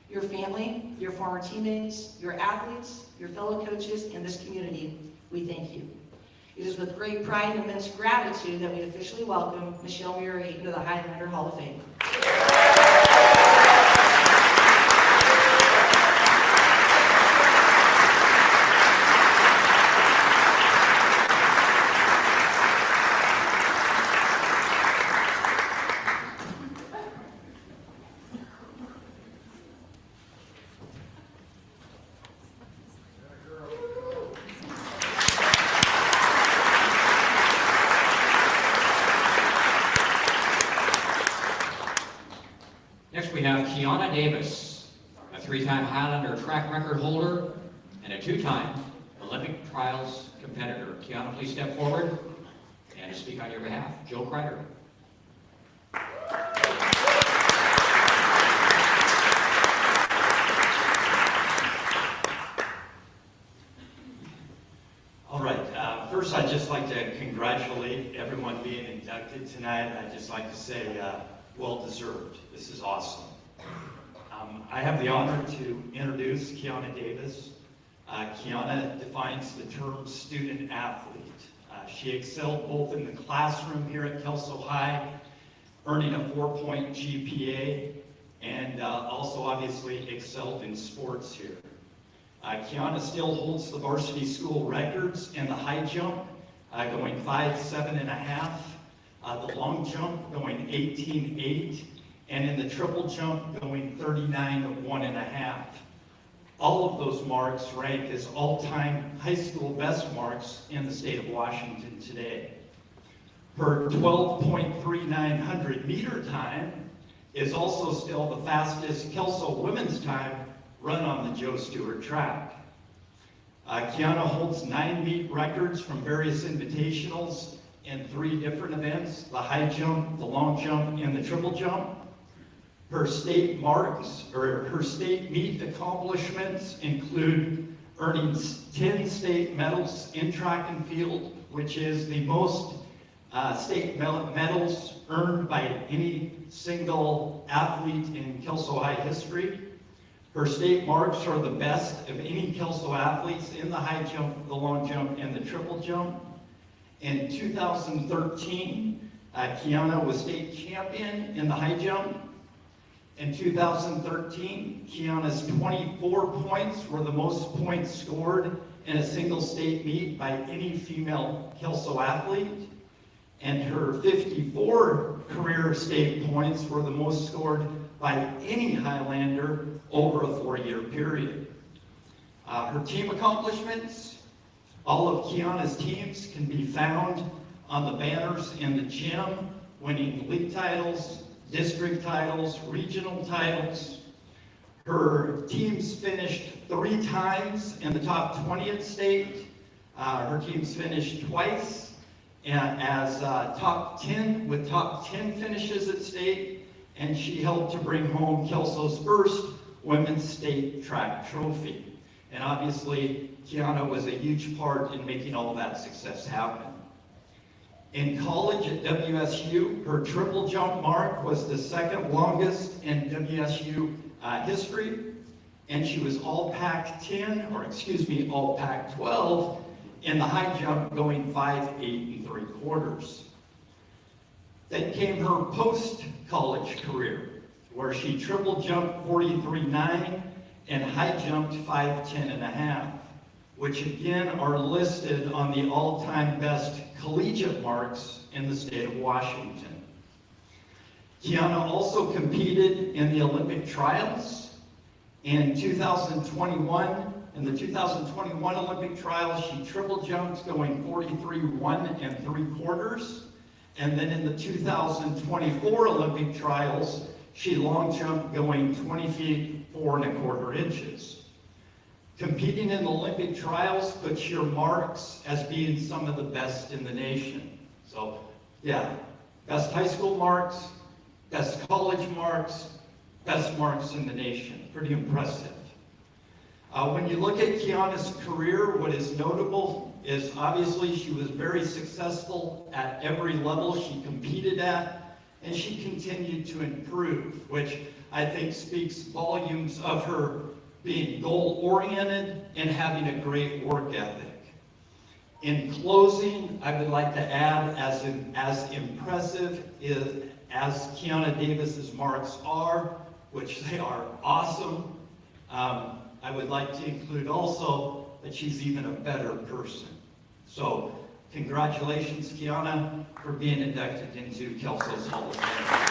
your family, your former teammates, your athletes, your fellow coaches, and this community, we thank you. It is with great pride and immense gratitude that we officially welcome Michelle Meary into the Highlander Hall of Fame. Next we have Kiana Davis, a 3-time Highlander track record holder and a 2-time Olympic trials competitor. Kiana, please step forward and speak on your behalf. Joe Kreider. congratulate everyone being inducted tonight. I'd just like to say, well deserved. This is awesome. I have the honor to introduce Kiana Davis. Kiana defines the term student athlete. She excelled both in the classroom here at Kelso High, earning a 4-point GPA, and also obviously excelled in sports here. Kiana still holds the varsity school records in the high jump, going 5'7½", the long jump going 18.8, and in the triple jump going 39.1½. All of those marks rank as all-time high school best marks in the state of Washington today. Her 12.3900 meter time is also still the fastest Kelso women's time run on the Joe Stewart track. Kiana holds 9 meet records from various invitationals in 3 different events: the high jump, the long jump, and the triple jump. Her state marks, or her state meet accomplishments, include earning 10 state medals in track and field, which is the most state medals earned by any single athlete in Kelso High history. Her state marks are the best of any Kelso athletes in the high jump, the long jump, and the triple jump. In 2013, Kiana was state champion in the high jump. In 2013, Kiana's 24 points were the most points scored in a single state meet by any female Kelso athlete. And her 54 career state points were the most scored by any Highlander over a 4-year period. Her team accomplishments: all of Kiana's teams can be found on the banners in the gym, winning league titles, district titles, regional titles. Her teams finished 3 times in the top 20 at state. Her teams finished twice as top 10 with top 10 finishes at state, and she helped to bring home Kelso's first women's state track trophy. And obviously, Kiana was a huge part in making all of that success happen. In college at WSU, her triple jump mark was the 2nd longest in WSU history, and she was all Pac-10, or excuse me, all Pac-12 in the high jump, going 5'8¾". Then came her post-college career, where she triple jumped 43.9 and high jumped 5'10½", which again are listed on the all-time best collegiate marks in the state of Washington. Kiana also competed in the Olympic trials. In 2021, in the 2021 Olympic trials, she triple jumped going 43.1 3/4. And then in the 2024 Olympic trials, she long jumped going 20 feet 4 1/4 inches. Competing in the Olympic trials puts your marks as being some of the best in the nation. So, yeah, best high school marks, best college marks, best marks in the nation. Pretty impressive. When you look at Kiana's career, what is notable is obviously she was very successful at every level she competed at, and she continued to improve, which I think speaks volumes of her being goal-oriented and having a great work ethic. In closing, I would like to add, as impressive as Kiana Davis's marks are, which they are awesome, I would like to include also that she's even a better person. So, congratulations, Kiana, for being inducted into Kelso's Hall of Fame.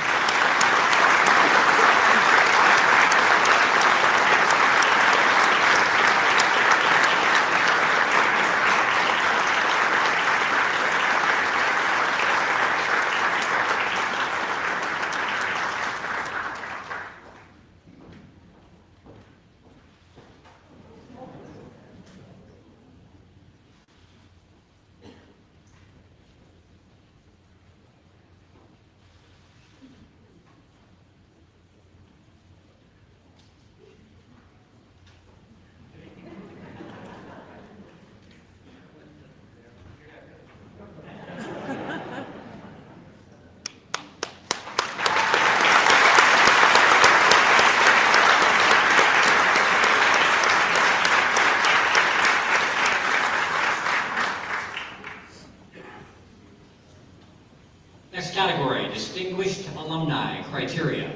category, Distinguished Alumni Criteria.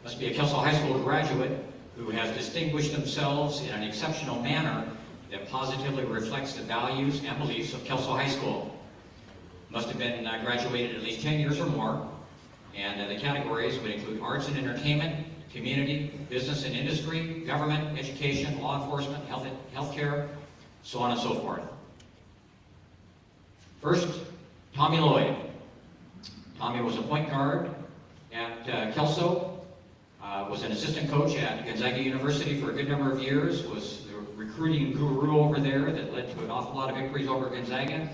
Must be a Kelso High School graduate who has distinguished themselves in an exceptional manner that positively reflects the values and beliefs of Kelso High School. Must have been graduated at least 10 years or more, and the categories would include arts and entertainment, community, business and industry, government, education, law enforcement, healthcare, so on and so forth. First, Tommy Lloyd. Tommy was a point guard at Kelso, was an assistant coach at Gonzaga University for a good number of years, was the recruiting guru over there that led to an awful lot of victories over Gonzaga,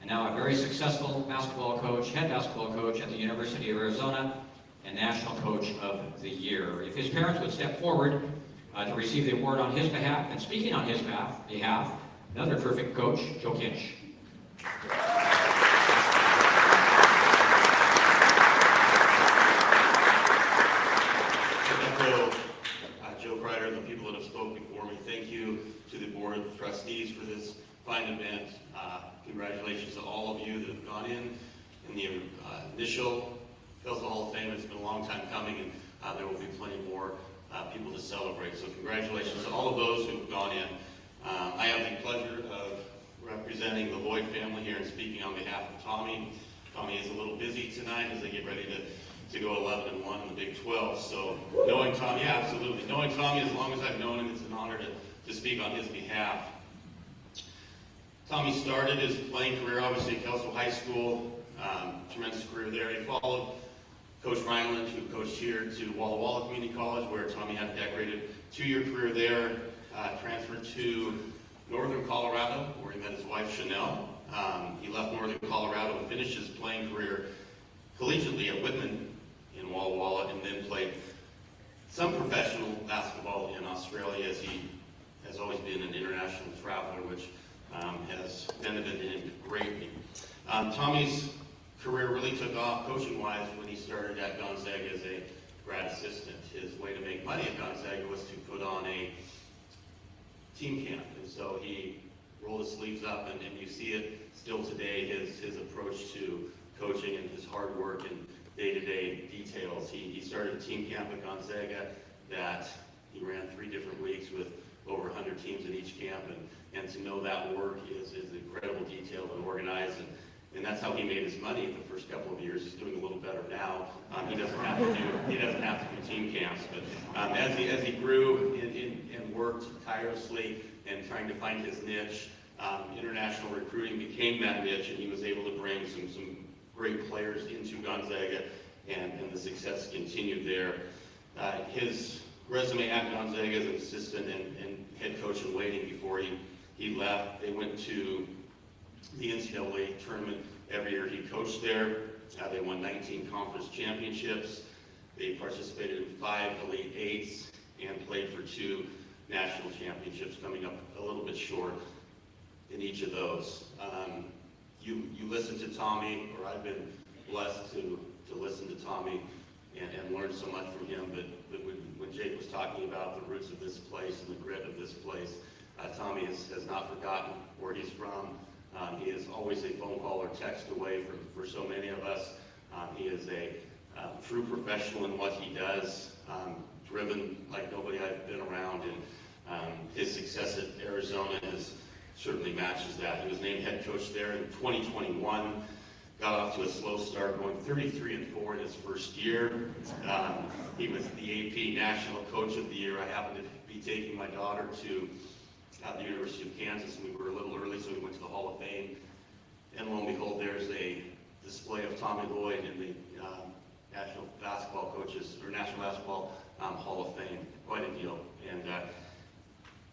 and now a very successful basketball coach, head basketball coach at the University of Arizona, and National Coach of the Year. If his parents would step forward to receive the award on his behalf, and speaking on his behalf, another terrific coach, Joe Kinch. Joe Kreider and the people that have spoken before me, thank you to the Board of Trustees for this fine event. Congratulations to all of you that have gone in the initial Kelso Hall of Fame. It's been a long time coming, and there will be plenty more people to celebrate. So congratulations to all of those who have gone in. I have the pleasure of representing the Lloyd family here and speaking on behalf of Tommy. Tommy is a little busy tonight as they get ready to go 11-1 in the Big 12. So knowing Tommy, yeah, absolutely. Knowing Tommy as long as I've known him, it's an honor to speak on his behalf. Tommy started his playing career, obviously, at Kelso High School. Tremendous career there. He followed Coach Reinland, who coached here, to Walla Walla Community College, where Tommy had a decorated 2-year career there. Transferred to Northern Colorado, where he met his wife, Chanel. He left Northern Colorado and finished his playing career collegiately at Whitman in Walla Walla, and then played some professional basketball in Australia, as he has always been an international traveler, which has benefited him greatly. Tommy's career really took off coaching-wise when he started at Gonzaga as a grad assistant. His way to make money at Gonzaga was to put on a team camp, and so he rolled his sleeves up, and you see it still today, his approach to coaching and his hard work and day-to-day details. He started a team camp at Gonzaga that he ran 3 different weeks with over 100 teams in each camp, and to know that work is incredible detail and organized, and that's how he made his money the first couple of years. He's doing a little better now. He doesn't have to do team camps, but as he grew and worked tirelessly and trying to find his niche, international recruiting became that niche, and he was able to bring some great players into Gonzaga, and the success continued there. His resume at Gonzaga as an assistant and head coach in waiting before he left. They went to the NCAA tournament every year he coached there. They won 19 conference championships. They participated in 5 Elite Eights and played for 2 national championships, coming up a little bit short in each of those. You listen to Tommy, or I've been blessed to listen to Tommy and learn so much from him, but when Jake was talking about the roots of this place and the grit of this place, Tommy has not forgotten where he's from. He is always a phone call or text away for so many of us. He is a true professional in what he does, driven like nobody I've been around, and his success at Arizona certainly matches that. He was named head coach there in 2021, got off to a slow start, going 33-4 in his first year. He was the AP National Coach of the Year. I happened to be taking my daughter to the University of Kansas, and we were a little early, so we went to the Hall of Fame. And lo and behold, there's a display of Tommy Lloyd in the National Basketball Coaches, or National Basketball Hall of Fame. Quite a deal. And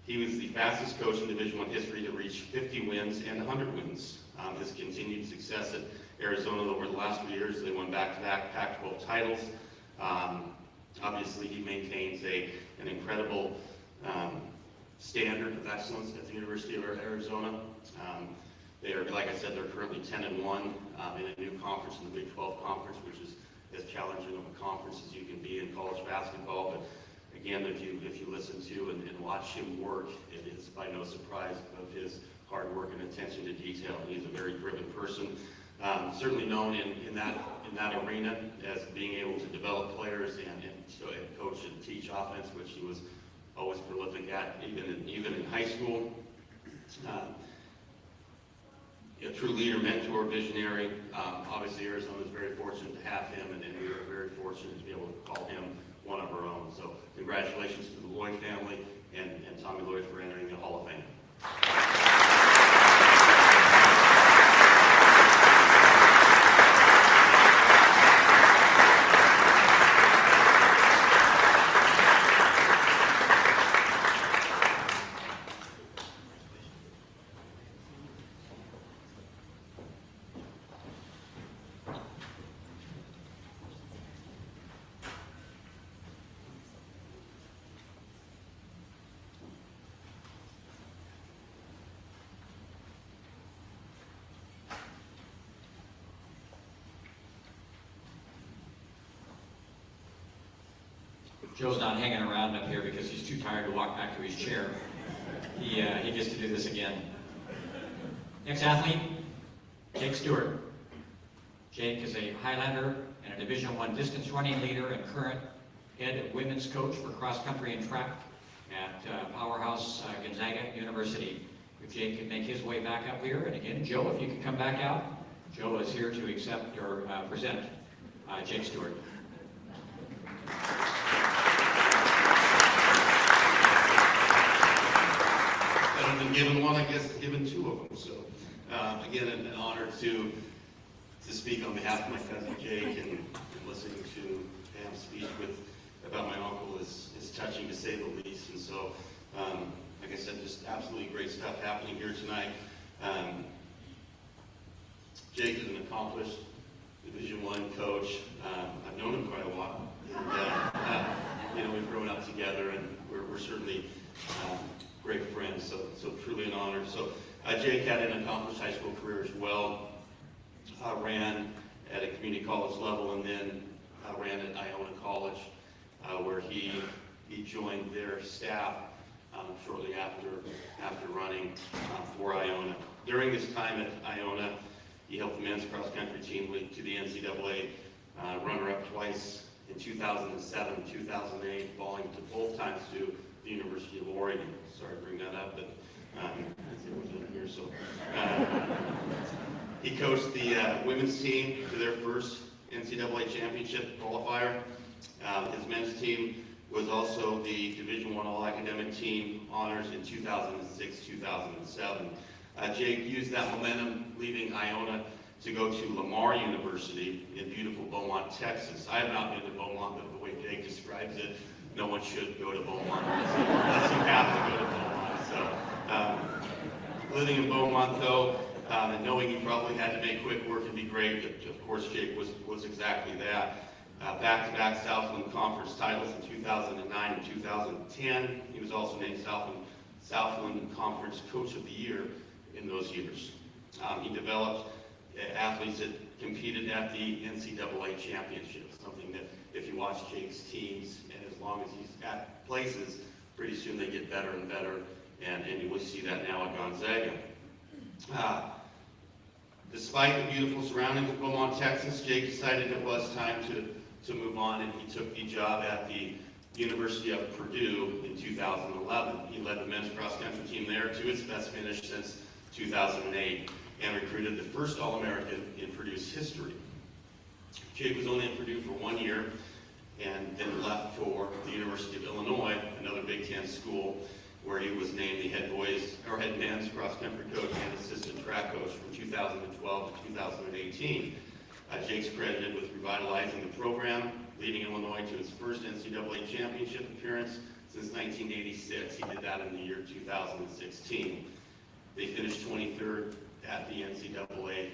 he was the fastest coach in Division I history to reach 50 wins and 100 wins. His continued success at Arizona over the last 3 years, they won back-to-back Pac-12 titles. Obviously, he maintains an incredible standard of excellence at the University of Arizona. They are, like I said, they're currently 10-1 in a new conference, in the Big 12 Conference, which is as challenging of a conference as you can be in college basketball. But again, if you listen to and watch him work, it is by no surprise of his hard work and attention to detail. He's a very driven person, certainly known in in that arena as being able to develop players and coach and teach offense, which he was always prolific at, even in high school. A true leader, mentor, visionary. Obviously, Arizona is very fortunate to have him, and we are very fortunate to be able to call him one of our own. So congratulations to the Lloyd family and Tommy Lloyd for entering the Hall of Fame. Joe's not hanging around up here because he's too tired to walk back to his chair. He gets to do this again. Next athlete, Jake Stewart. Jake is a Highlander and a Division I distance running leader and current head women's coach for cross country and track at Powerhouse Gonzaga University. If Jake could make his way back up here, and again, Joe, if you could come back out. Joe is here to accept or present Jake Stewart. Given one, I guess given two of them. So again, an honor to speak on behalf of my cousin Jake, and listening to Pam's speech about my uncle is touching, to say the least. And so, like I said, just absolutely great stuff happening here tonight. Jake is an accomplished Division I coach. I've known him quite a while. And, we've grown up together, and we're certainly great friends, so truly an honor. So Jake had an accomplished high school career as well. Ran at a community college level, and then ran at Iona College, where he joined their staff shortly after running for Iona. During this time at Iona, he helped the men's cross country team lead to the NCAA runner-up twice in 2007 and 2008, falling to both times to the University of Oregon. Sorry to bring that up, but it was in here. So he coached the women's team to their first NCAA championship qualifier. His men's team was also the Division I All-Academic Team honors in 2006, 2007. Jake used that momentum leaving Iona to go to Lamar University in beautiful Beaumont, Texas. I have not been to Beaumont, but the way Jake describes it, no one should go to Beaumont unless you have to go to Beaumont. So, living in Beaumont, though, and knowing he probably had to make quick work and be great, of course, Jake was exactly that. Back-to-back Southland Conference titles in 2009 and 2010. He was also named Southland Conference Coach of the Year in those years. He developed athletes that competed at the NCAA championships, something that if you watch Jake's teams, and as long as he's at places, pretty soon they get better and better, and you will see that now at Gonzaga. Despite the beautiful surroundings of Beaumont, Texas, Jake decided it was time to move on, and he took the job at the University of Purdue in 2011. He led the men's cross-country team there to its best finish since 2008, and recruited the first All-American in Purdue's history. Jake was only at Purdue for 1 year, and then left for the University of Illinois, another Big Ten school, where he was named the head men's cross-country coach and assistant track coach from 2012 to 2018. Jake's credited with revitalizing the program, leading Illinois to its first NCAA championship appearance since 1986. He did that in the year 2016. They finished 23rd at the NCAA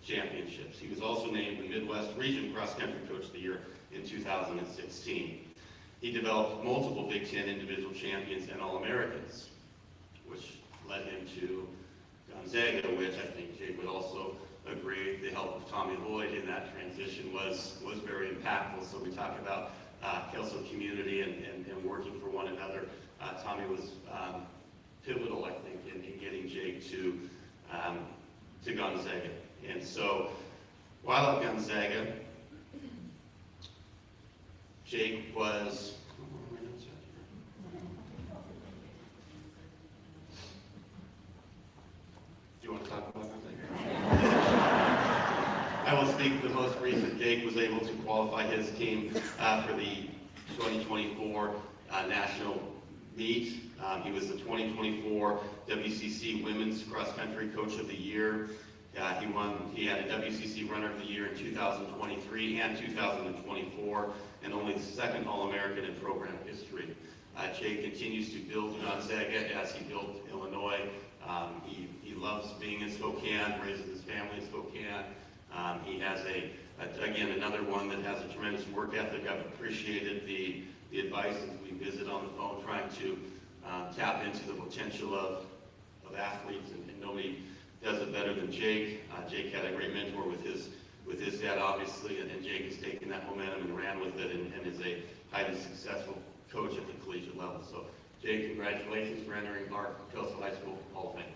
championships. He was also named the Midwest Region Cross-Country Coach of the Year in 2016. He developed multiple Big Ten individual champions and All-Americans, which led him to Gonzaga, which I think Jake would also agree the help of Tommy Lloyd in that transition was very impactful. So we talk about Kelso community and working for one another. Tommy was pivotal, I think, in getting Jake to Gonzaga. And so while at Gonzaga, Jake was, do you want to talk about that? I will speak the most recent. Jake was able to qualify his team for the 2024 national meet. He was the 2024 WCC Women's Cross Country Coach of the Year. He had a WCC Runner of the Year in 2023 and 2024, and only the second All-American in program history. Jake continues to build Gonzaga as he built Illinois. He loves being in Spokane, raises his family in Spokane. He has again, another one that has a tremendous work ethic. I've appreciated the advice as we visit on the phone, trying to tap into the potential of athletes, and nobody does it better than Jake. Jake had a great mentor with his dad, obviously, and Jake has taken that momentum and ran with it, and is a highly successful coach at the collegiate level. So, Jake, congratulations for entering our Kelso High School Hall of Fame.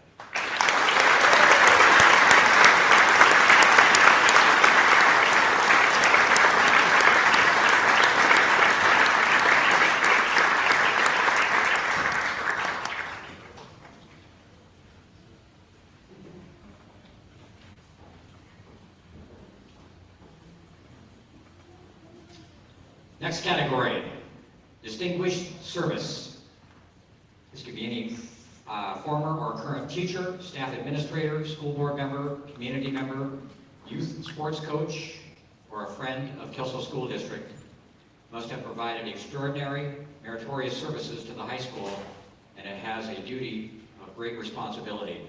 Next category, distinguished service. This could be any former or current teacher, staff administrator, school board member, community member, youth sports coach, or a friend of Kelso School District. Must have provided extraordinary, meritorious services to the high school, and it has a duty of great responsibility.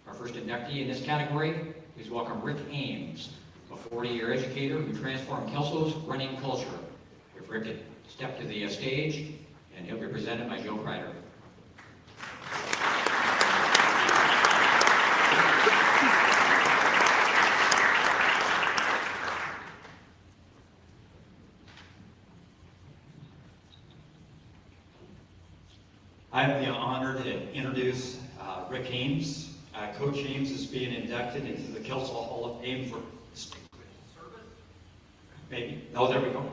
Our first inductee in this category, please welcome Rick Ames, a 40-year educator who transformed Kelso's running culture. If Rick could step to the stage, and he'll be presented by Joe Kreider. I have the honor to introduce Rick Ames. Coach Ames is being inducted into the Kelso Hall of Fame for distinguished service. Maybe. Oh, there we go.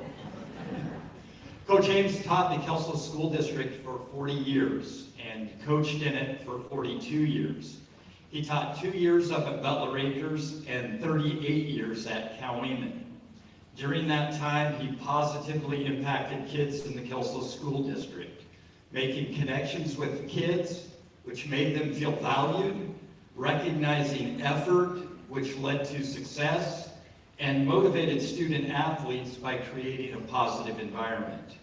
Coach Ames taught the Kelso School District for 40 years and coached in it for 42 years. He taught 2 years up at Butler Acres and 38 years at Cowayman. During that time, he positively impacted kids in the Kelso School District, making connections with kids, which made them feel valued, recognizing effort, which led to success, and motivated student athletes by creating a positive environment.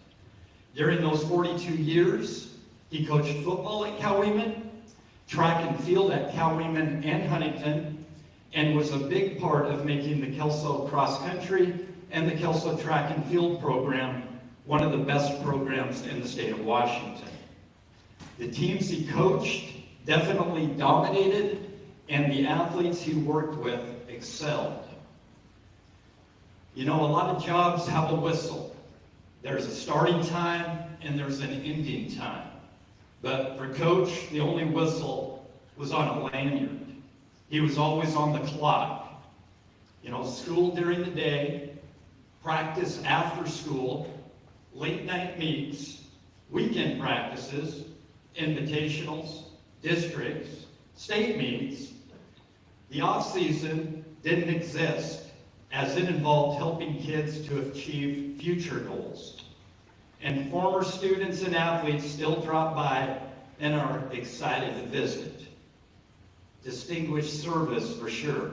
During those 42 years, he coached football at Cowayman, track and field at Cowayman and Huntington, and was a big part of making the Kelso cross country and the Kelso track and field program one of the best programs in the state of Washington. The teams he coached definitely dominated, and the athletes he worked with excelled. You know, a lot of jobs have a whistle. There's a starting time and there's an ending time. But for Coach, the only whistle was on a lanyard. He was always on the clock. You know, school during the day, practice after school, late night meets, weekend practices, invitationals, districts, state meets. The off-season didn't exist, as it involved helping kids to achieve future goals. And former students and athletes still drop by and are excited to visit. Distinguished service for sure.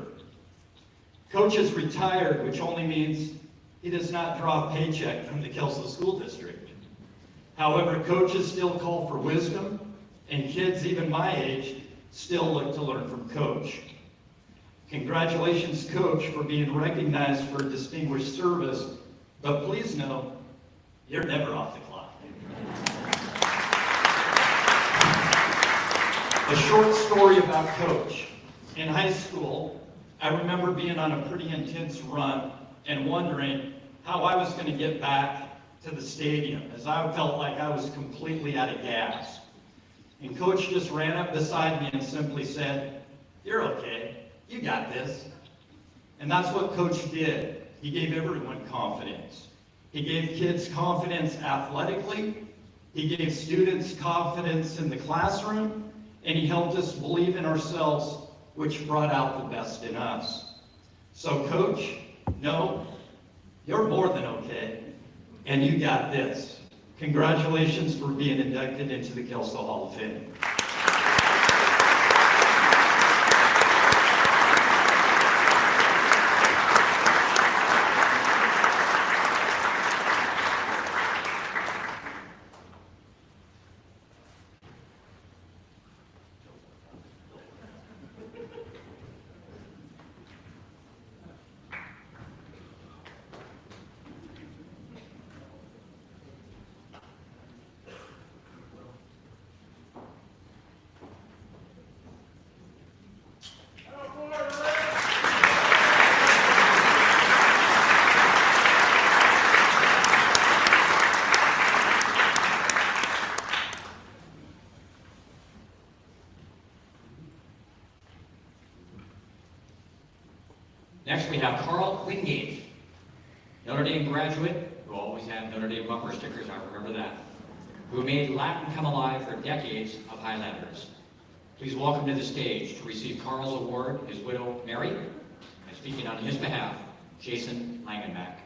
Coach is retired, which only means he does not draw a paycheck from the Kelso School District. However, coaches still call for wisdom, and kids even my age still look to learn from Coach. Congratulations, Coach, for being recognized for distinguished service, but please know, you're never off the clock. A short story about Coach. In high school, I remember being on a pretty intense run and wondering how I was going to get back to the stadium, as I felt like I was completely out of gas. And Coach just ran up beside me and simply said, "You're okay. You got this." And that's what Coach did. He gave everyone confidence. He gave kids confidence athletically. He gave students confidence in the classroom. And he helped us believe in ourselves, which brought out the best in us. So, Coach, no, you're more than okay. And you got this. Congratulations for being inducted into the Kelso Hall of Fame. Next, we have Carl Wingate, Notre Dame graduate, who always had Notre Dame bumper stickers, I remember that, who made Latin come alive for decades of Highlanders. Please welcome to the stage to receive Carl's award, his widow, Mary, and speaking on his behalf, Jason Langenbach.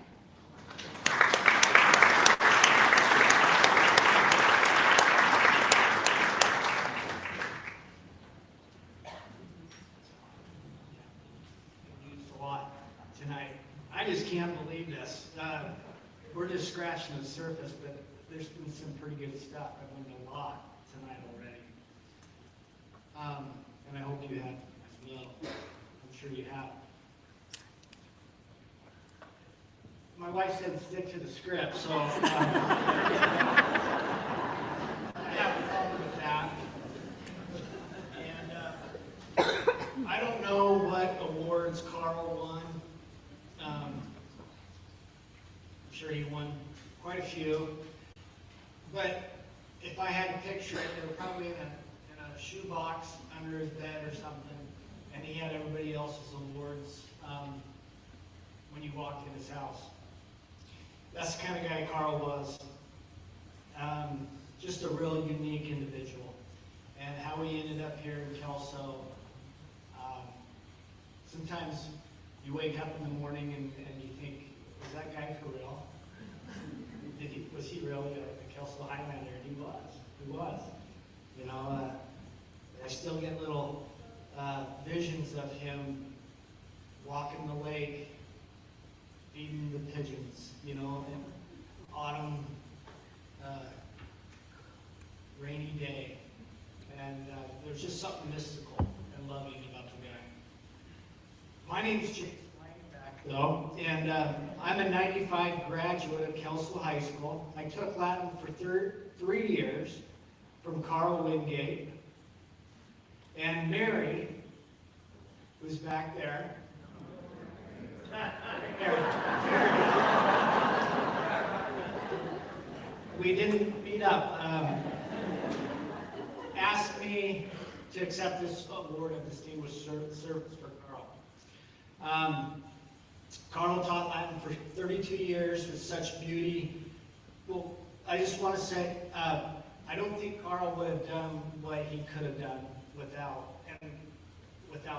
Tonight. I just can't believe this. We're just scratching the surface, but there's been some pretty good stuff. I've learned a lot tonight already. And I hope you have as well. I'm sure you have. My wife said stick to the script, so I have a problem with that. And I don't know what awards Carl won. I'm sure he won quite a few, but if I had to picture it, they were probably in a shoebox under his bed or something, and he had everybody else's awards when you walked in his house. That's the kind of guy Carl was. Just a real unique individual. And how he ended up here in Kelso, sometimes you wake up in the morning and you think, is that guy for real? Was he really a Kelso Highlander? And he was. You know, I still get little visions of him walking the lake, feeding the pigeons, you know, in autumn, rainy day. And there's just something mystical and loving about the guy. My name's Jason Langenbach, though, and I'm a 95 graduate of Kelso High School. I took Latin for 3 years from Carl Wingate. And Mary, who's back there, we didn't meet up, asked me to accept this award of distinguished service for Carl. Carl taught Latin for 32 years with such beauty. Well, I just want to say, I don't think Carl would have done what he could have done without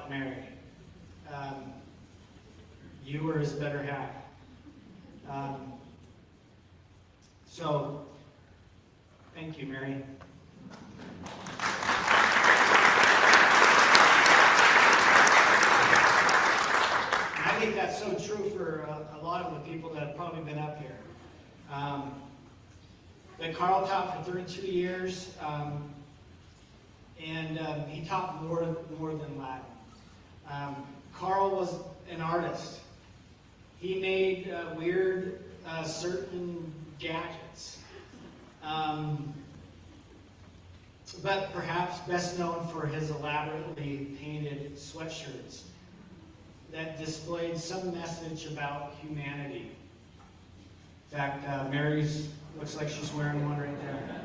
Mary. You were his better half. So, thank you, Mary. I think that's so true for a lot of the people that have probably been up here. But Carl taught for 32 years, and he taught more than Latin. Carl was an artist. He made weird, certain gadgets. But perhaps best known for his elaborately painted sweatshirts that displayed some message about humanity. In fact, Mary's looks like she's wearing one right there.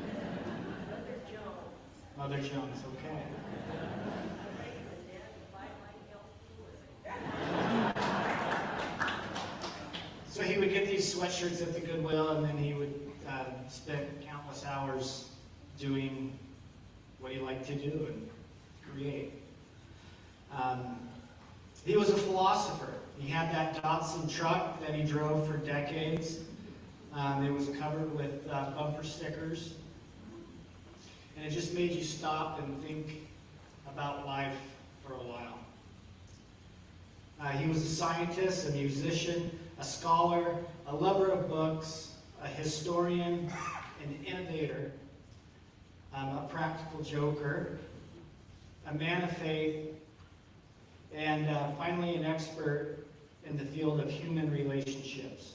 Mother Jones, okay. So he would get these sweatshirts at the Goodwill, and then he would spend countless hours doing what he liked to do and create. He was a philosopher. He had that Datsun truck that he drove for decades. It was covered with bumper stickers. And it just made you stop and think about life for a while. He was a scientist, a musician, a scholar, a lover of books, a historian, an innovator, a practical joker, a man of faith, and finally an expert in the field of human relationships.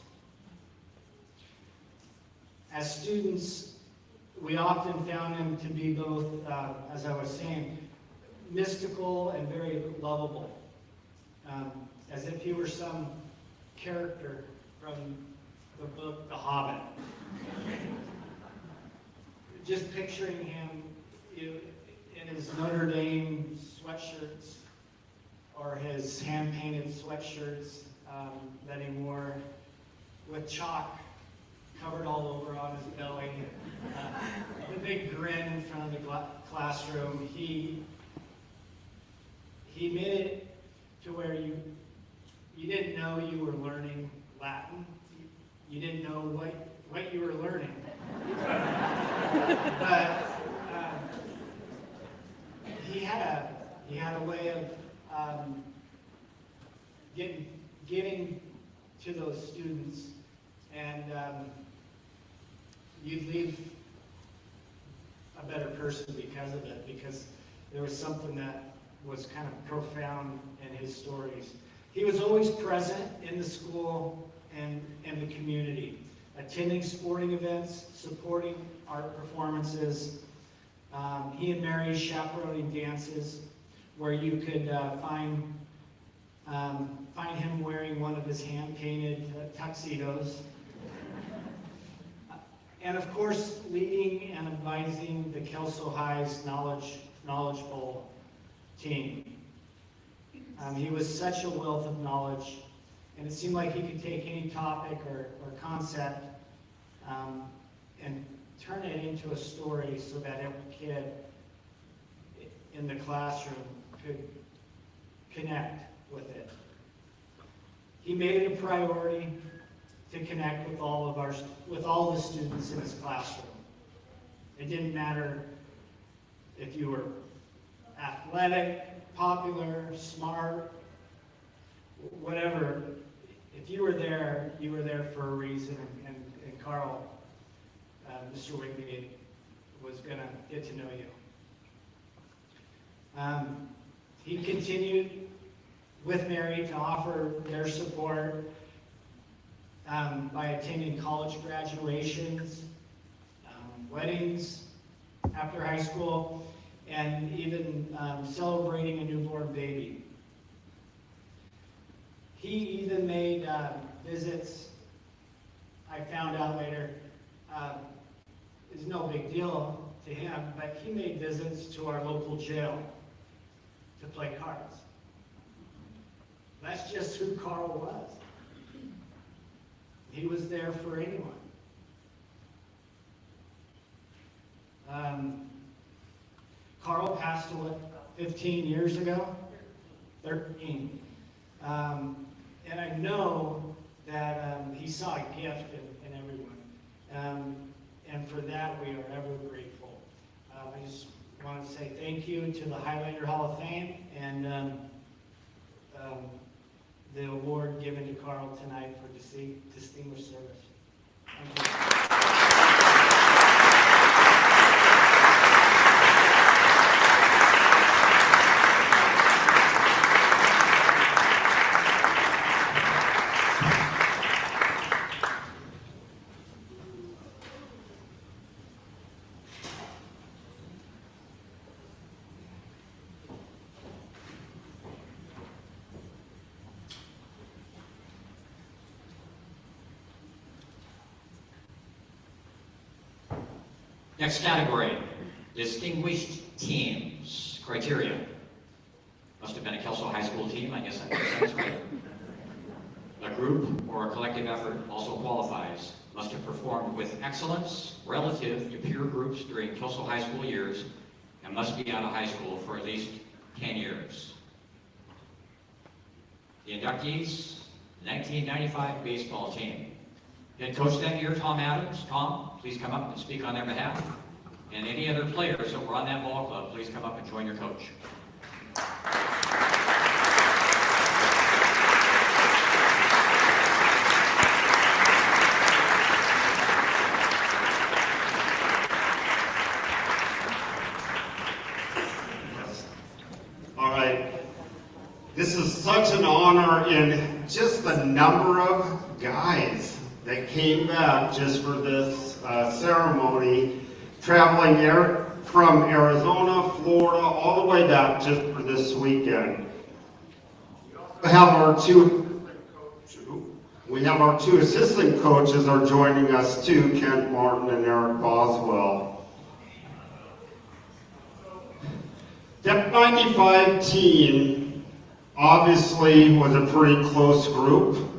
As students, we often found him to be both, as I was saying, mystical and very lovable, as if he were some character from the book The Hobbit. Just picturing him in his Notre Dame sweatshirts, or his hand-painted sweatshirts that he wore with chalk covered all over on his belly, the big grin in front of the classroom. He made it to where you didn't know you were learning Latin. You didn't know what you were learning. But he had a way of getting to those students, and you'd leave a better person because of it, because there was something that was kind of profound in his stories. He was always present in the school and the community, attending sporting events, supporting art performances. He and Mary chaperoning dances where you could find him wearing one of his hand-painted tuxedos. And of course, leading and advising the Kelso High's Knowledge Bowl team. He was such a wealth of knowledge, and it seemed like he could take any topic or concept and turn it into a story so that every kid in the classroom could connect with it. He made it a priority to connect with all the students in his classroom. It didn't matter if you were athletic, popular, smart, whatever. If you were there for a reason, and Carl, Mr. Wingate, was going to get to know you. He continued with Mary to offer their support by attending college graduations, weddings after high school, and even celebrating a newborn baby. He even made visits, I found out later, is no big deal to him, but he made visits to our local jail to play cards. That's just who Carl was. He was there for anyone. Carl passed away 15 years ago, 13. And I know that he saw a gift in everyone. And for that, we are ever grateful. I just want to say thank you to the Highlander Hall of Fame and the award given to Carl tonight for distinguished service. Thank you. Next category, distinguished teams. Criteria. Must have been a Kelso High School team, I guess that makes sense, right? The group or a collective effort also qualifies must have performed with excellence relative to peer groups during Kelso High School years and must be out of high school for at least 10 years. The inductees, 1995 baseball team. Head coach that year, Tom Adams. Tom, please come up and speak on their behalf. And any other players that were on that ball club, please come up and join your coach. All right. This is such an honor, and just the number of guys that came back just for this ceremony, traveling from Arizona, Florida, all the way back just for this weekend. We have our two assistant coaches are joining us too, Kent Martin and Eric Boswell. That 95 team obviously was a pretty close group.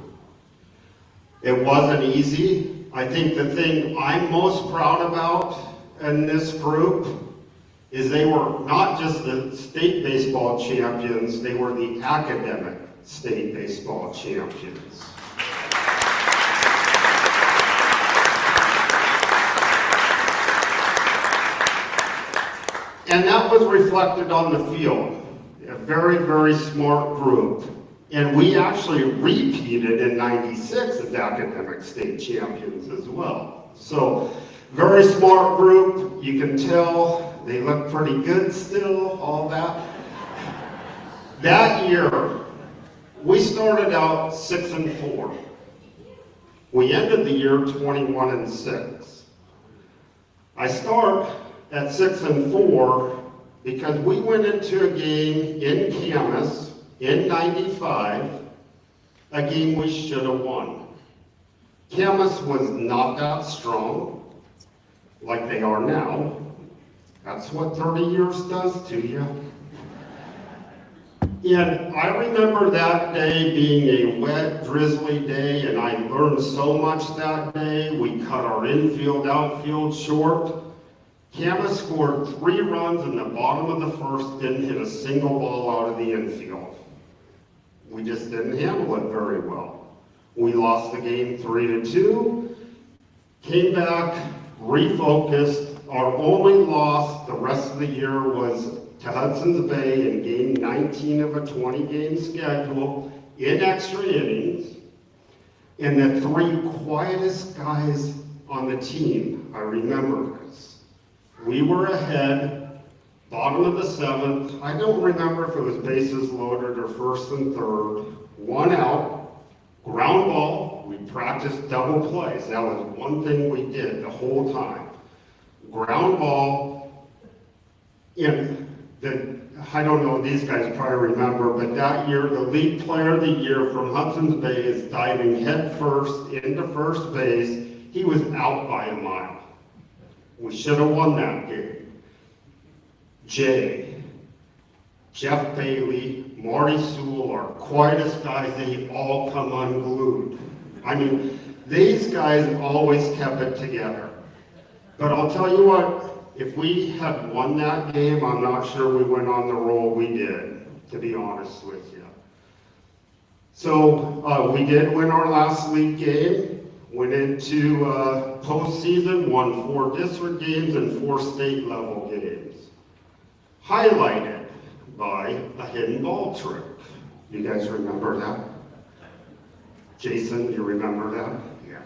It wasn't easy. I think the thing I'm most proud about in this group is they were not just the state baseball champions, they were the academic state baseball champions. And that was reflected on the field. A very, very smart group. And we actually repeated in '96 as academic state champions as well. So, very smart group. You can tell they look pretty good still, all that. That year, we started out 6-4. We ended the year 21-6. I start at 6-4 because we went into a game in Camas in '95, a game we should have won. Camas was not that strong like they are now. That's what 30 years does to you. And I remember that day being a wet, drizzly day, and I learned so much that day. We cut our infield, outfield short. Camas scored 3 runs in the bottom of the first, didn't hit a single ball out of the infield. We just didn't handle it very well. We lost the game 3-2, came back, refocused. Our only loss the rest of the year was to Hudson's Bay in game 19 of a 20-game schedule in extra innings. And the 3 quietest guys on the team, I remember this. We were ahead, bottom of the 7th. I don't remember if it was bases loaded or 1st and 3rd. 1 out, ground ball. We practiced double plays. That was one thing we did the whole time. Ground ball. I don't know, these guys probably remember, but that year, the league player of the year from Hudson's Bay is diving head first into first base. He was out by a mile. We should have won that game. Jeff Bailey, Marty Sewell, our quietest guys, they all come unglued. I mean, these guys always kept it together. But I'll tell you what, if we had won that game, I'm not sure we went on the roll we did, to be honest with you. So we did win our last league game, went into postseason, won 4 district games and 4 state level games. Highlighted by a hidden ball trick. You guys remember that? Jason, you remember that? Yeah.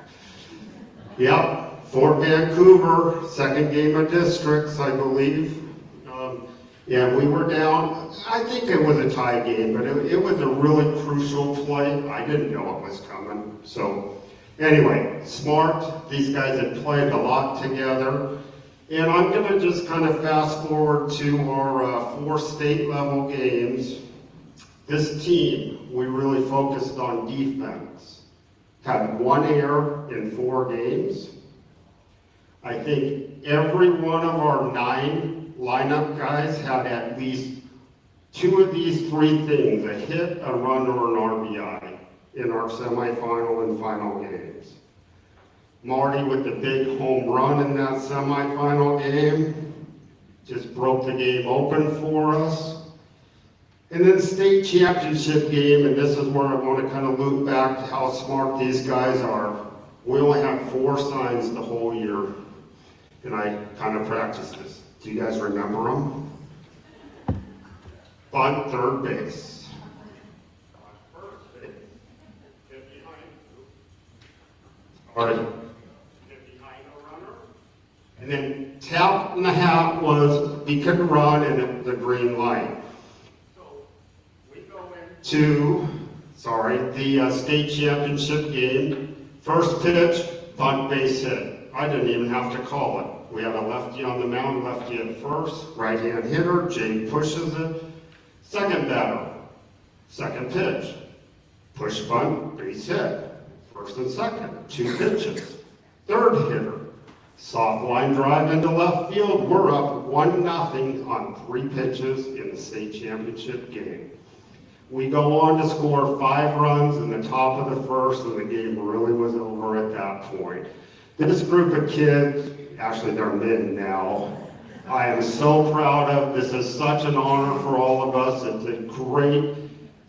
Yep. Fort Vancouver, 2nd game of districts, I believe. Yeah, we were down. I think it was a tie game, but it was a really crucial play. I didn't know it was coming. So anyway, smart. These guys had played a lot together. And I'm going to just kind of fast forward to our 4 state level games. This team, we really focused on defense. Had 1 error in 4 games. I think every one of our 9 lineup guys had at least 2 of these 3 things, a hit, a run, or an RBI. in our semifinal and final games. Marty with the big home run in that semifinal game just broke the game open for us. And then the state championship game, and this is where I want to kind of loop back to how smart these guys are. We only had 4 signs the whole year, and I kind of practiced this. Do you guys remember them? Bunt, third base. First base. Get behind. Sorry. Get behind the runner. And then tap in the hat was he could run and the green light. To, the state championship game. First pitch, bunt, base hit. I didn't even have to call it. We had a lefty on the mound, lefty at first, right-hand hitter, Jay pushes it. Second batter, second pitch, push bunt, base hit. First and second, 2 pitches. Third hitter, soft line drive into left field. We're up 1-0 on 3 pitches in the state championship game. We go on to score 5 runs in the top of the first, and the game really was over at that point. This group of kids, actually they're men now, I am so proud of. This is such an honor for all of us. It's a great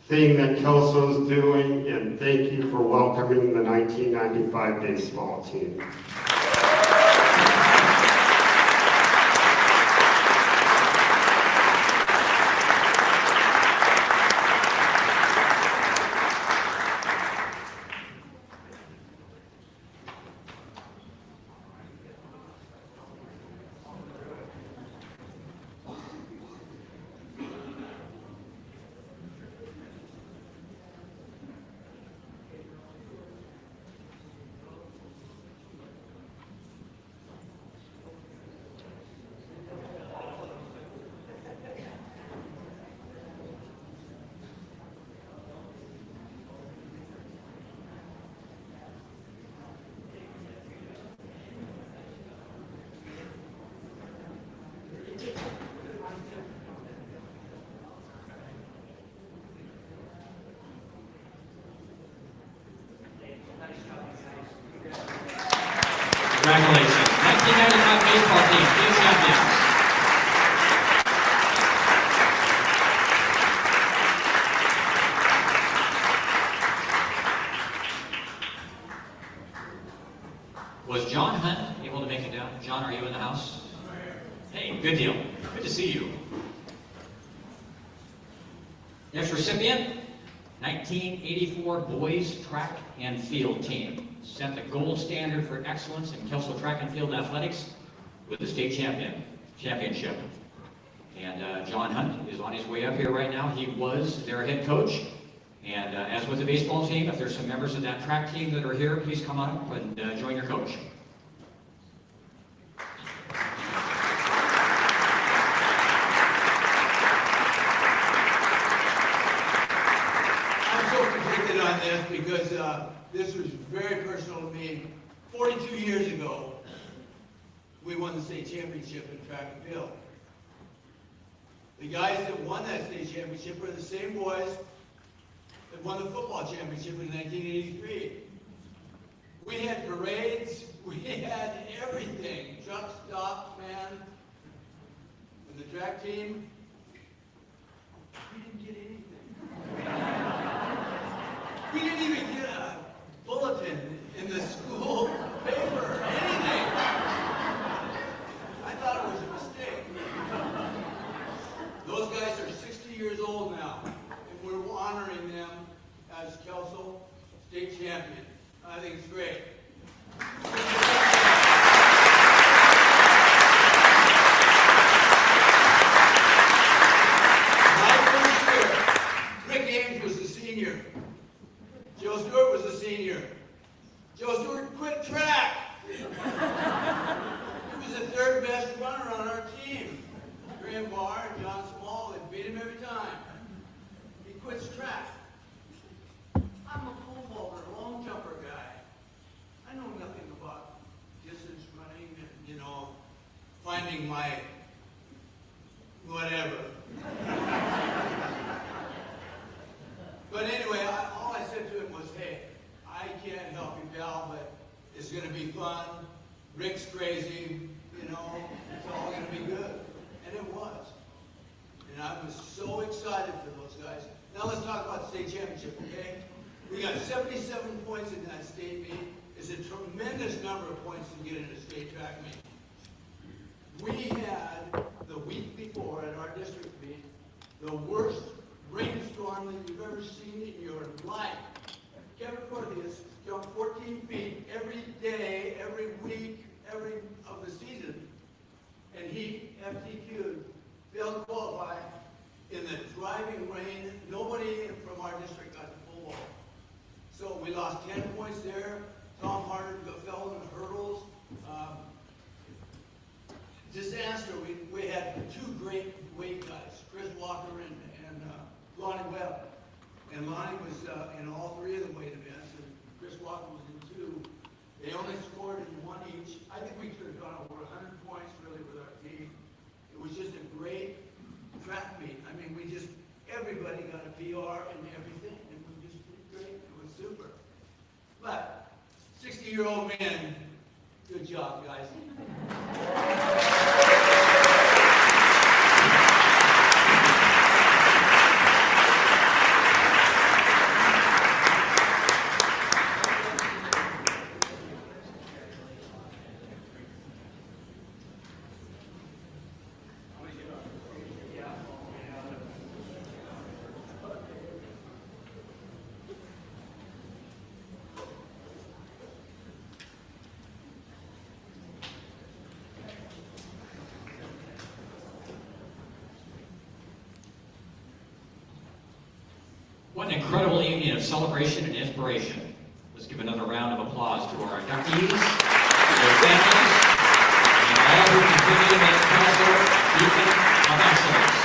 thing that Kelso's doing, and thank you for welcoming the 1995 baseball team. Congratulations. 1995 baseball team, state champions. Was John Hunt able to make it down? John, are you in the house? Hey, good deal. Good to see you. Next recipient, 1984 boys track and field team. Set the gold standard for excellence in Kelso track and field athletics with the state championship. And John Hunt is on his way up here right now. He was their head coach. And as with the baseball team, if there's some members of that track team that are here, please come on up and join your coach. I'm so conflicted on this because this was very personal to me. 42 years ago, we won the state championship in track and field. The guys that won that state championship were the same boys that won the football championship in 1983. We had parades, we had everything. Truck stops, man. And the track team, we didn't get anything. We didn't even get a bulletin in the school paper or anything. I thought it was a mistake. Those guys are 60 years old now, and we're honoring them as Kelso state champion. I think it's great. My first year, Rick Ames was the senior. Joe Stewart was the senior. Joe Stewart quit track. He was the third best runner on our team. Graham Barr and John Small, they beat him every time. He quits track. I'm a pole vaulter, long jumper guy. I know nothing about distance running and, finding my whatever. But anyway, all I said to him was, gonna be fun. Rick's crazy, you know, it's all gonna be good. And it was. And I was so excited for those guys. Now let's talk about the state championship, okay? We got 77 points in that state meet. It's a tremendous number of points to get in a state track meet. We had, the week before at our district meet, the worst rainstorm that you've ever seen in your life. Kevin Corthius jumped 14 feet every day, every week, every of the season. And he FTQ'd, failed to qualify in the driving rain. Nobody from our district got the full wall. So we lost 10 points there. Tom Harder fell in the hurdles. Disaster. We had two great weight guys, Chris Walker and Lonnie Webb. And Lonnie was in all three of the weight events, and Chris Walker was in two. They only scored in one each. I think we could have gone over 100 points really with our team. It was just a great track meet. I mean, everybody got a PR and everything, and we just did great. It was super. But 60-year-old men, good job, guys. What an incredible evening of celebration and inspiration. Let's give another round of applause to our inductees, their families, and all who continue to make Kelso a beacon of excellence.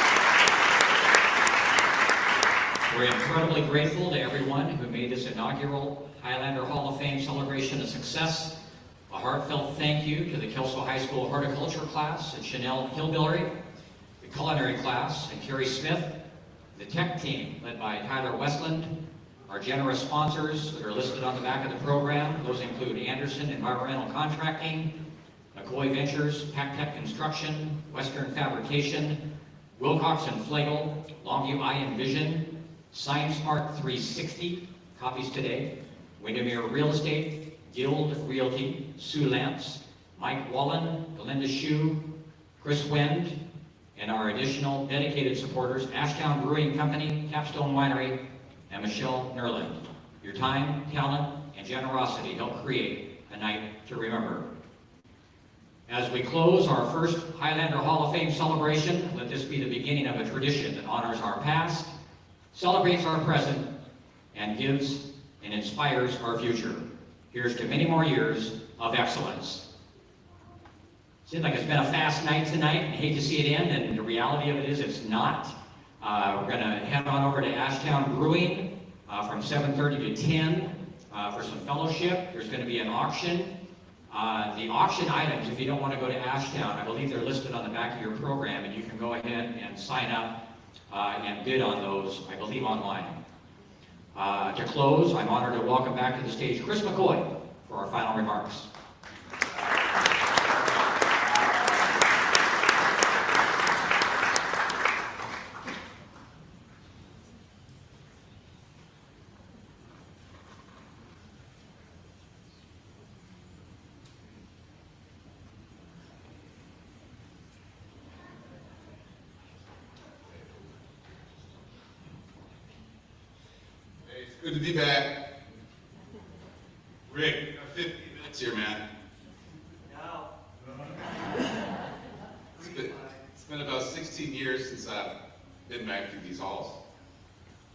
We're incredibly grateful to everyone who made this inaugural Highlander Hall of Fame celebration a success. A heartfelt thank you to the Kelso High School horticulture class and Chanel Hillbilly, the culinary class and Carrie Smith, the tech team led by Tyler Westland, our generous sponsors that are listed on the back of the program. Those include Anderson Environmental Contracting, McCoy Ventures, PacTech Construction, Western Fabrication, Wilcox and Flegel, Longview Eye and Vision, ScienceSmart 360, copies today, Windermere Real Estate, Guild Realty, Sue Lamps, Mike Wallen, Belinda Shue, Chris Wend, and our additional dedicated supporters, Ashtown Brewing Company, Capstone Winery, and Michelle Nerland. Your time, talent, and generosity help create a night to remember. As we close our first Highlander Hall of Fame celebration, let this be the beginning of a tradition that honors our past, celebrates our present, and gives and inspires our future. Here's to many more years of excellence. Seems like it's been a fast night tonight. I hate to see it end, and the reality of it is it's not. We're going to head on over to Ashtown Brewing from 7:30 to 10 for some fellowship. There's going to be an auction. The auction items, if you don't want to go to Ashtown, I believe they're listed on the back of your program, and you can go ahead and sign up and bid on those, I believe, online. To close, I'm honored to welcome back to the stage Chris McCoy for our final remarks. Good to be back. Rick, you got 50 minutes here, man. No. It's been about 16 years since I've been back through these halls.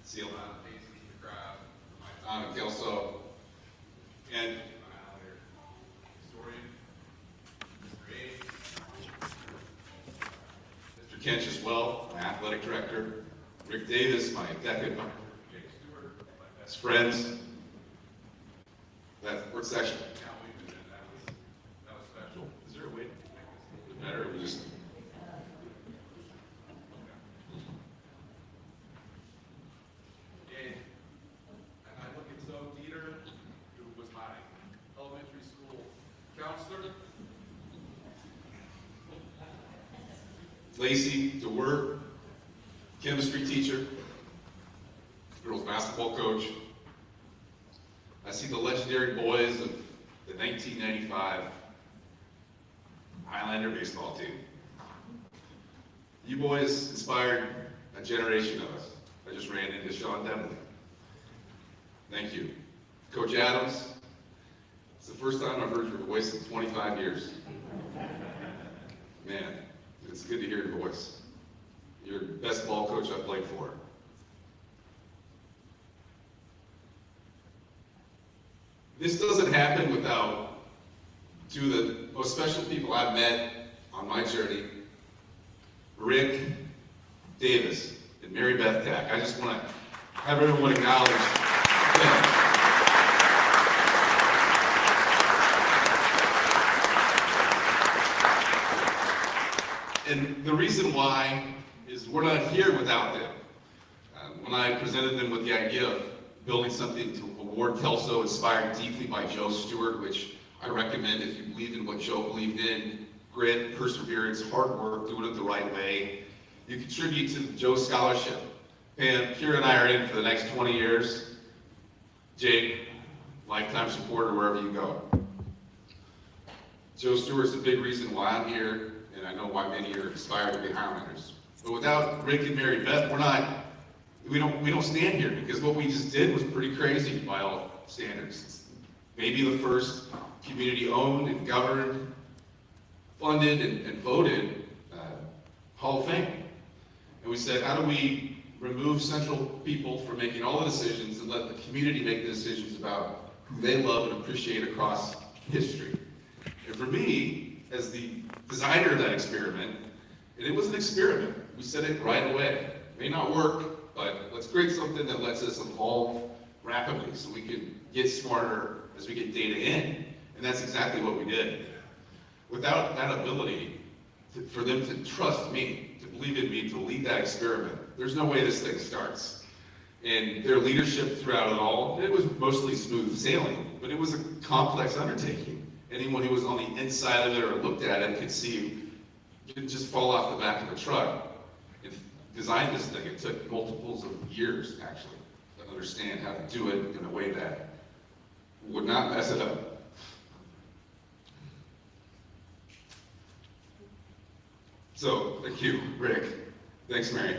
See a lot of faces in the crowd, my time at Kelso, and historian, Mr. Kench as well, my athletic director, Rick Davis, my executive director, best friends. That work section. That was special. Is there a way to make this better? Or we just and I look at Zoe Dieter, who was my elementary school counselor. Lacey DeWert, chemistry teacher, girls basketball coach. I see the legendary boys of the 1995 Highlander baseball team. You boys inspired a generation of us. I just ran into Sean Devlin. Thank you. Coach Adams, it's the first time I've heard your voice in 25 years. Man, it's good to hear your voice. You're the best ball coach I've played for. This doesn't happen without two of the most special people I've met on my journey, Rick Davis and Mary Beth Tack. I just want to have everyone acknowledge them. And the reason why is we're not here without them. When I presented them with the idea of building something to award Kelso, inspired deeply by Joe Stewart, which I recommend if you believe in what Joe believed in, grit, perseverance, hard work, doing it the right way, you contribute to the Joe Scholarship. And Kira and I are in for the next 20 years. Jake, lifetime supporter wherever you go. Joe Stewart's a big reason why I'm here, and I know why many are inspired to be Highlanders. But without Rick and Mary Beth, we don't stand here, because what we just did was pretty crazy by all standards. It's maybe the first community-owned and governed, funded and voted Hall of Fame. And we said, how do we remove central people from making all the decisions and let the community make the decisions about who they love and appreciate across history? And for me, as the designer of that experiment, and it was an experiment, we said it right away. It may not work, but let's create something that lets us evolve rapidly so we can get smarter as we get data in. And that's exactly what we did. Without that ability for them to trust me, to believe in me, to lead that experiment, there's no way this thing starts. And their leadership throughout it all, it was mostly smooth sailing, but it was a complex undertaking. Anyone who was on the inside of it or looked at it could see you didn't just fall off the back of a truck. And design this thing, it took multiples of years, actually, to understand how to do it in a way that would not mess it up. So, thank you, Rick. Thanks, Mary.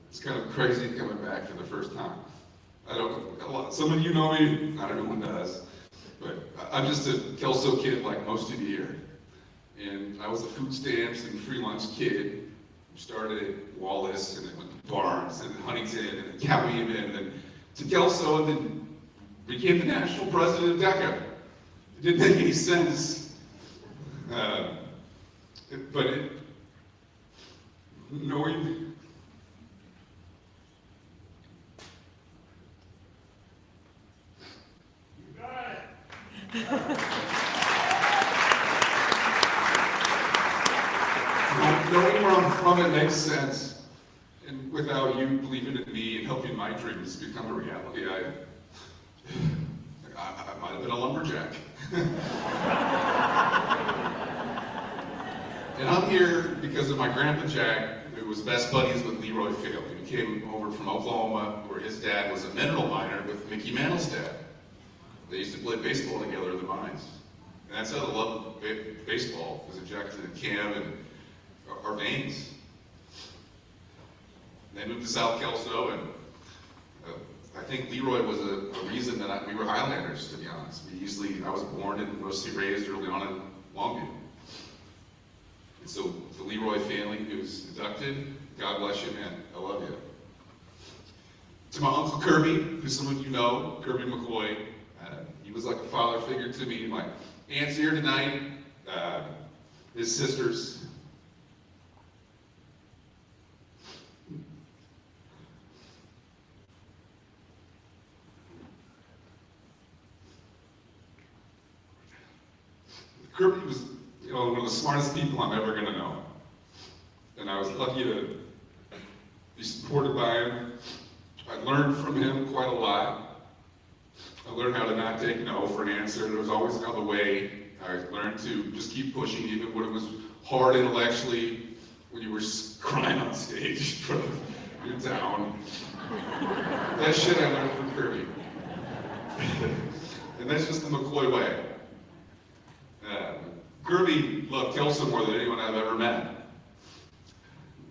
It's kind of crazy coming back for the first time. Some of you know me, not everyone does, but I'm just a Kelso kid like most of you here. And I was a food stamps and free lunch kid who started at Wallace and then went to Barnes and Huntington and then Cowham and then to Kelso and then became the national president of DECA. It didn't make any sense. Knowing knowing where I'm from, it makes sense. And without you believing in me and helping my dreams become a reality, I might have been a lumberjack. And I'm here because of my grandpa Jack, who was best buddies with Leroy Field. He came over from Oklahoma, where his dad was a mineral miner with Mickey Mantle's dad. They used to play baseball together in the mines. And that's how the love of baseball was injected in Cam and our veins. And they moved to South Kelso, and I think Leroy was a reason that we were Highlanders, to be honest. I was born and mostly raised early on in Longview. And so the Leroy family who's inducted, God bless you, man. I love you. To my Uncle Kirby, who some of you know, Kirby McCoy, he was like a father figure to me. My aunt's here tonight, his sisters. Kirby was, one of the smartest people I'm ever going to know. And I was lucky to be supported by him. I learned from him quite a lot. I learned how to not take no for an answer. There was always another way. I learned to just keep pushing even when it was hard intellectually, when you were crying on stage from your town. That shit I learned from Kirby. And that's just the McCoy way. Kirby loved Kelso more than anyone I've ever met.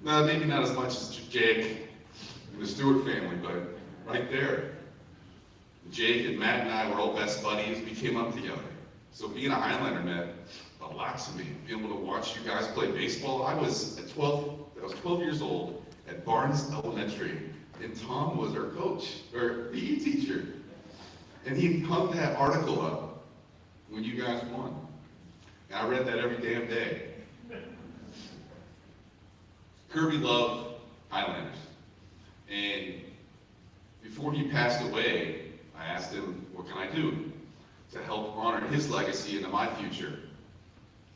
Maybe not as much as Jake and the Stewart family, but right there. Jake and Matt and I were all best buddies. We came up together. So being a Highlander meant a lot to me. Being able to watch you guys play baseball. I was 12 years old at Barnes Elementary, and Tom was our coach, or PE teacher. And he hung that article up when you guys won. And I read that every damn day. Kirby loved Highlanders. And before he passed away, I asked him, what can I do to help honor his legacy into my future?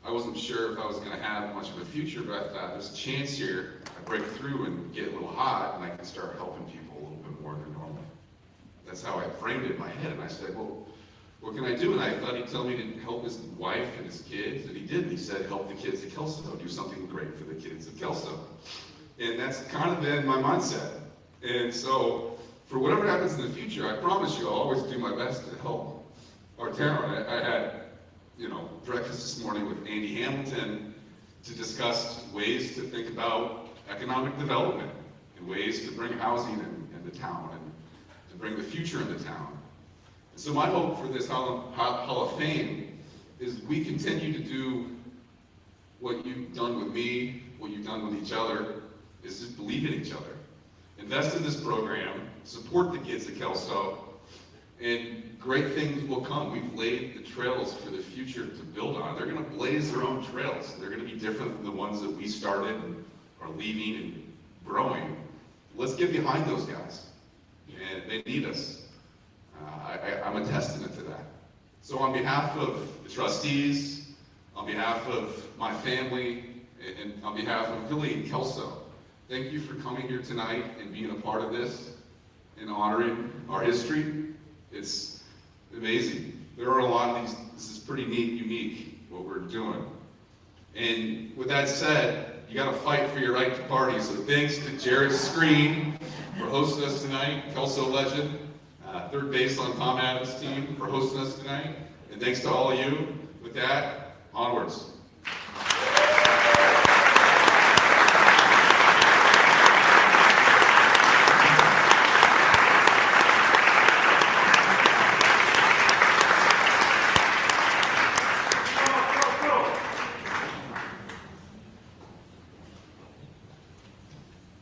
I wasn't sure if I was going to have much of a future, but I thought there's a chance here I break through and get a little hot, and I can start helping people a little bit more than normal. That's how I framed it in my head, and I said, well, what can I do? And I thought he'd tell me to help his wife and his kids, and he did. He said, help the kids at Kelso, do something great for the kids at Kelso. And that's kind of been my mindset. And so, for whatever happens in the future, I promise you I'll always do my best to help our town. I had, breakfast this morning with Andy Hamilton to discuss ways to think about economic development and ways to bring housing in the town and to bring the future in the town. And so my hope for this Hall of Fame is we continue to do what you've done with me, what you've done with each other, is just believe in each other. Invest in this program, support the kids at Kelso, and great things will come. We've laid the trails for the future to build on. They're going to blaze their own trails. They're going to be different than the ones that we started and are leaving and growing. Let's get behind those guys. And they need us. I'm a testament to that. So on behalf of the trustees, on behalf of my family, and on behalf of Philly and Kelso, thank you for coming here tonight and being a part of this and honoring our history. It's amazing. There are a lot of these, this is pretty neat, unique, what we're doing. And with that said, you gotta fight for your right to party. So thanks to Jared Screen for hosting us tonight, Kelso legend, third base on Tom Adams' team for hosting us tonight. And thanks to all of you. With that, onwards.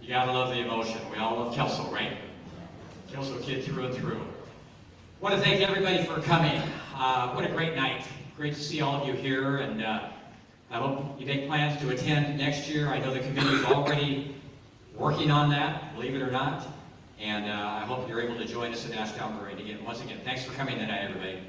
You gotta love the emotion. We all love Kelso, right? Kelso kid through and through. I want to thank everybody for coming. What a great night. Great to see all of you here, and I hope you make plans to attend next year. I know the committee is already working on that, believe it or not, and I hope you're able to join us at Ashtown Parade again. Once again, thanks for coming tonight, everybody.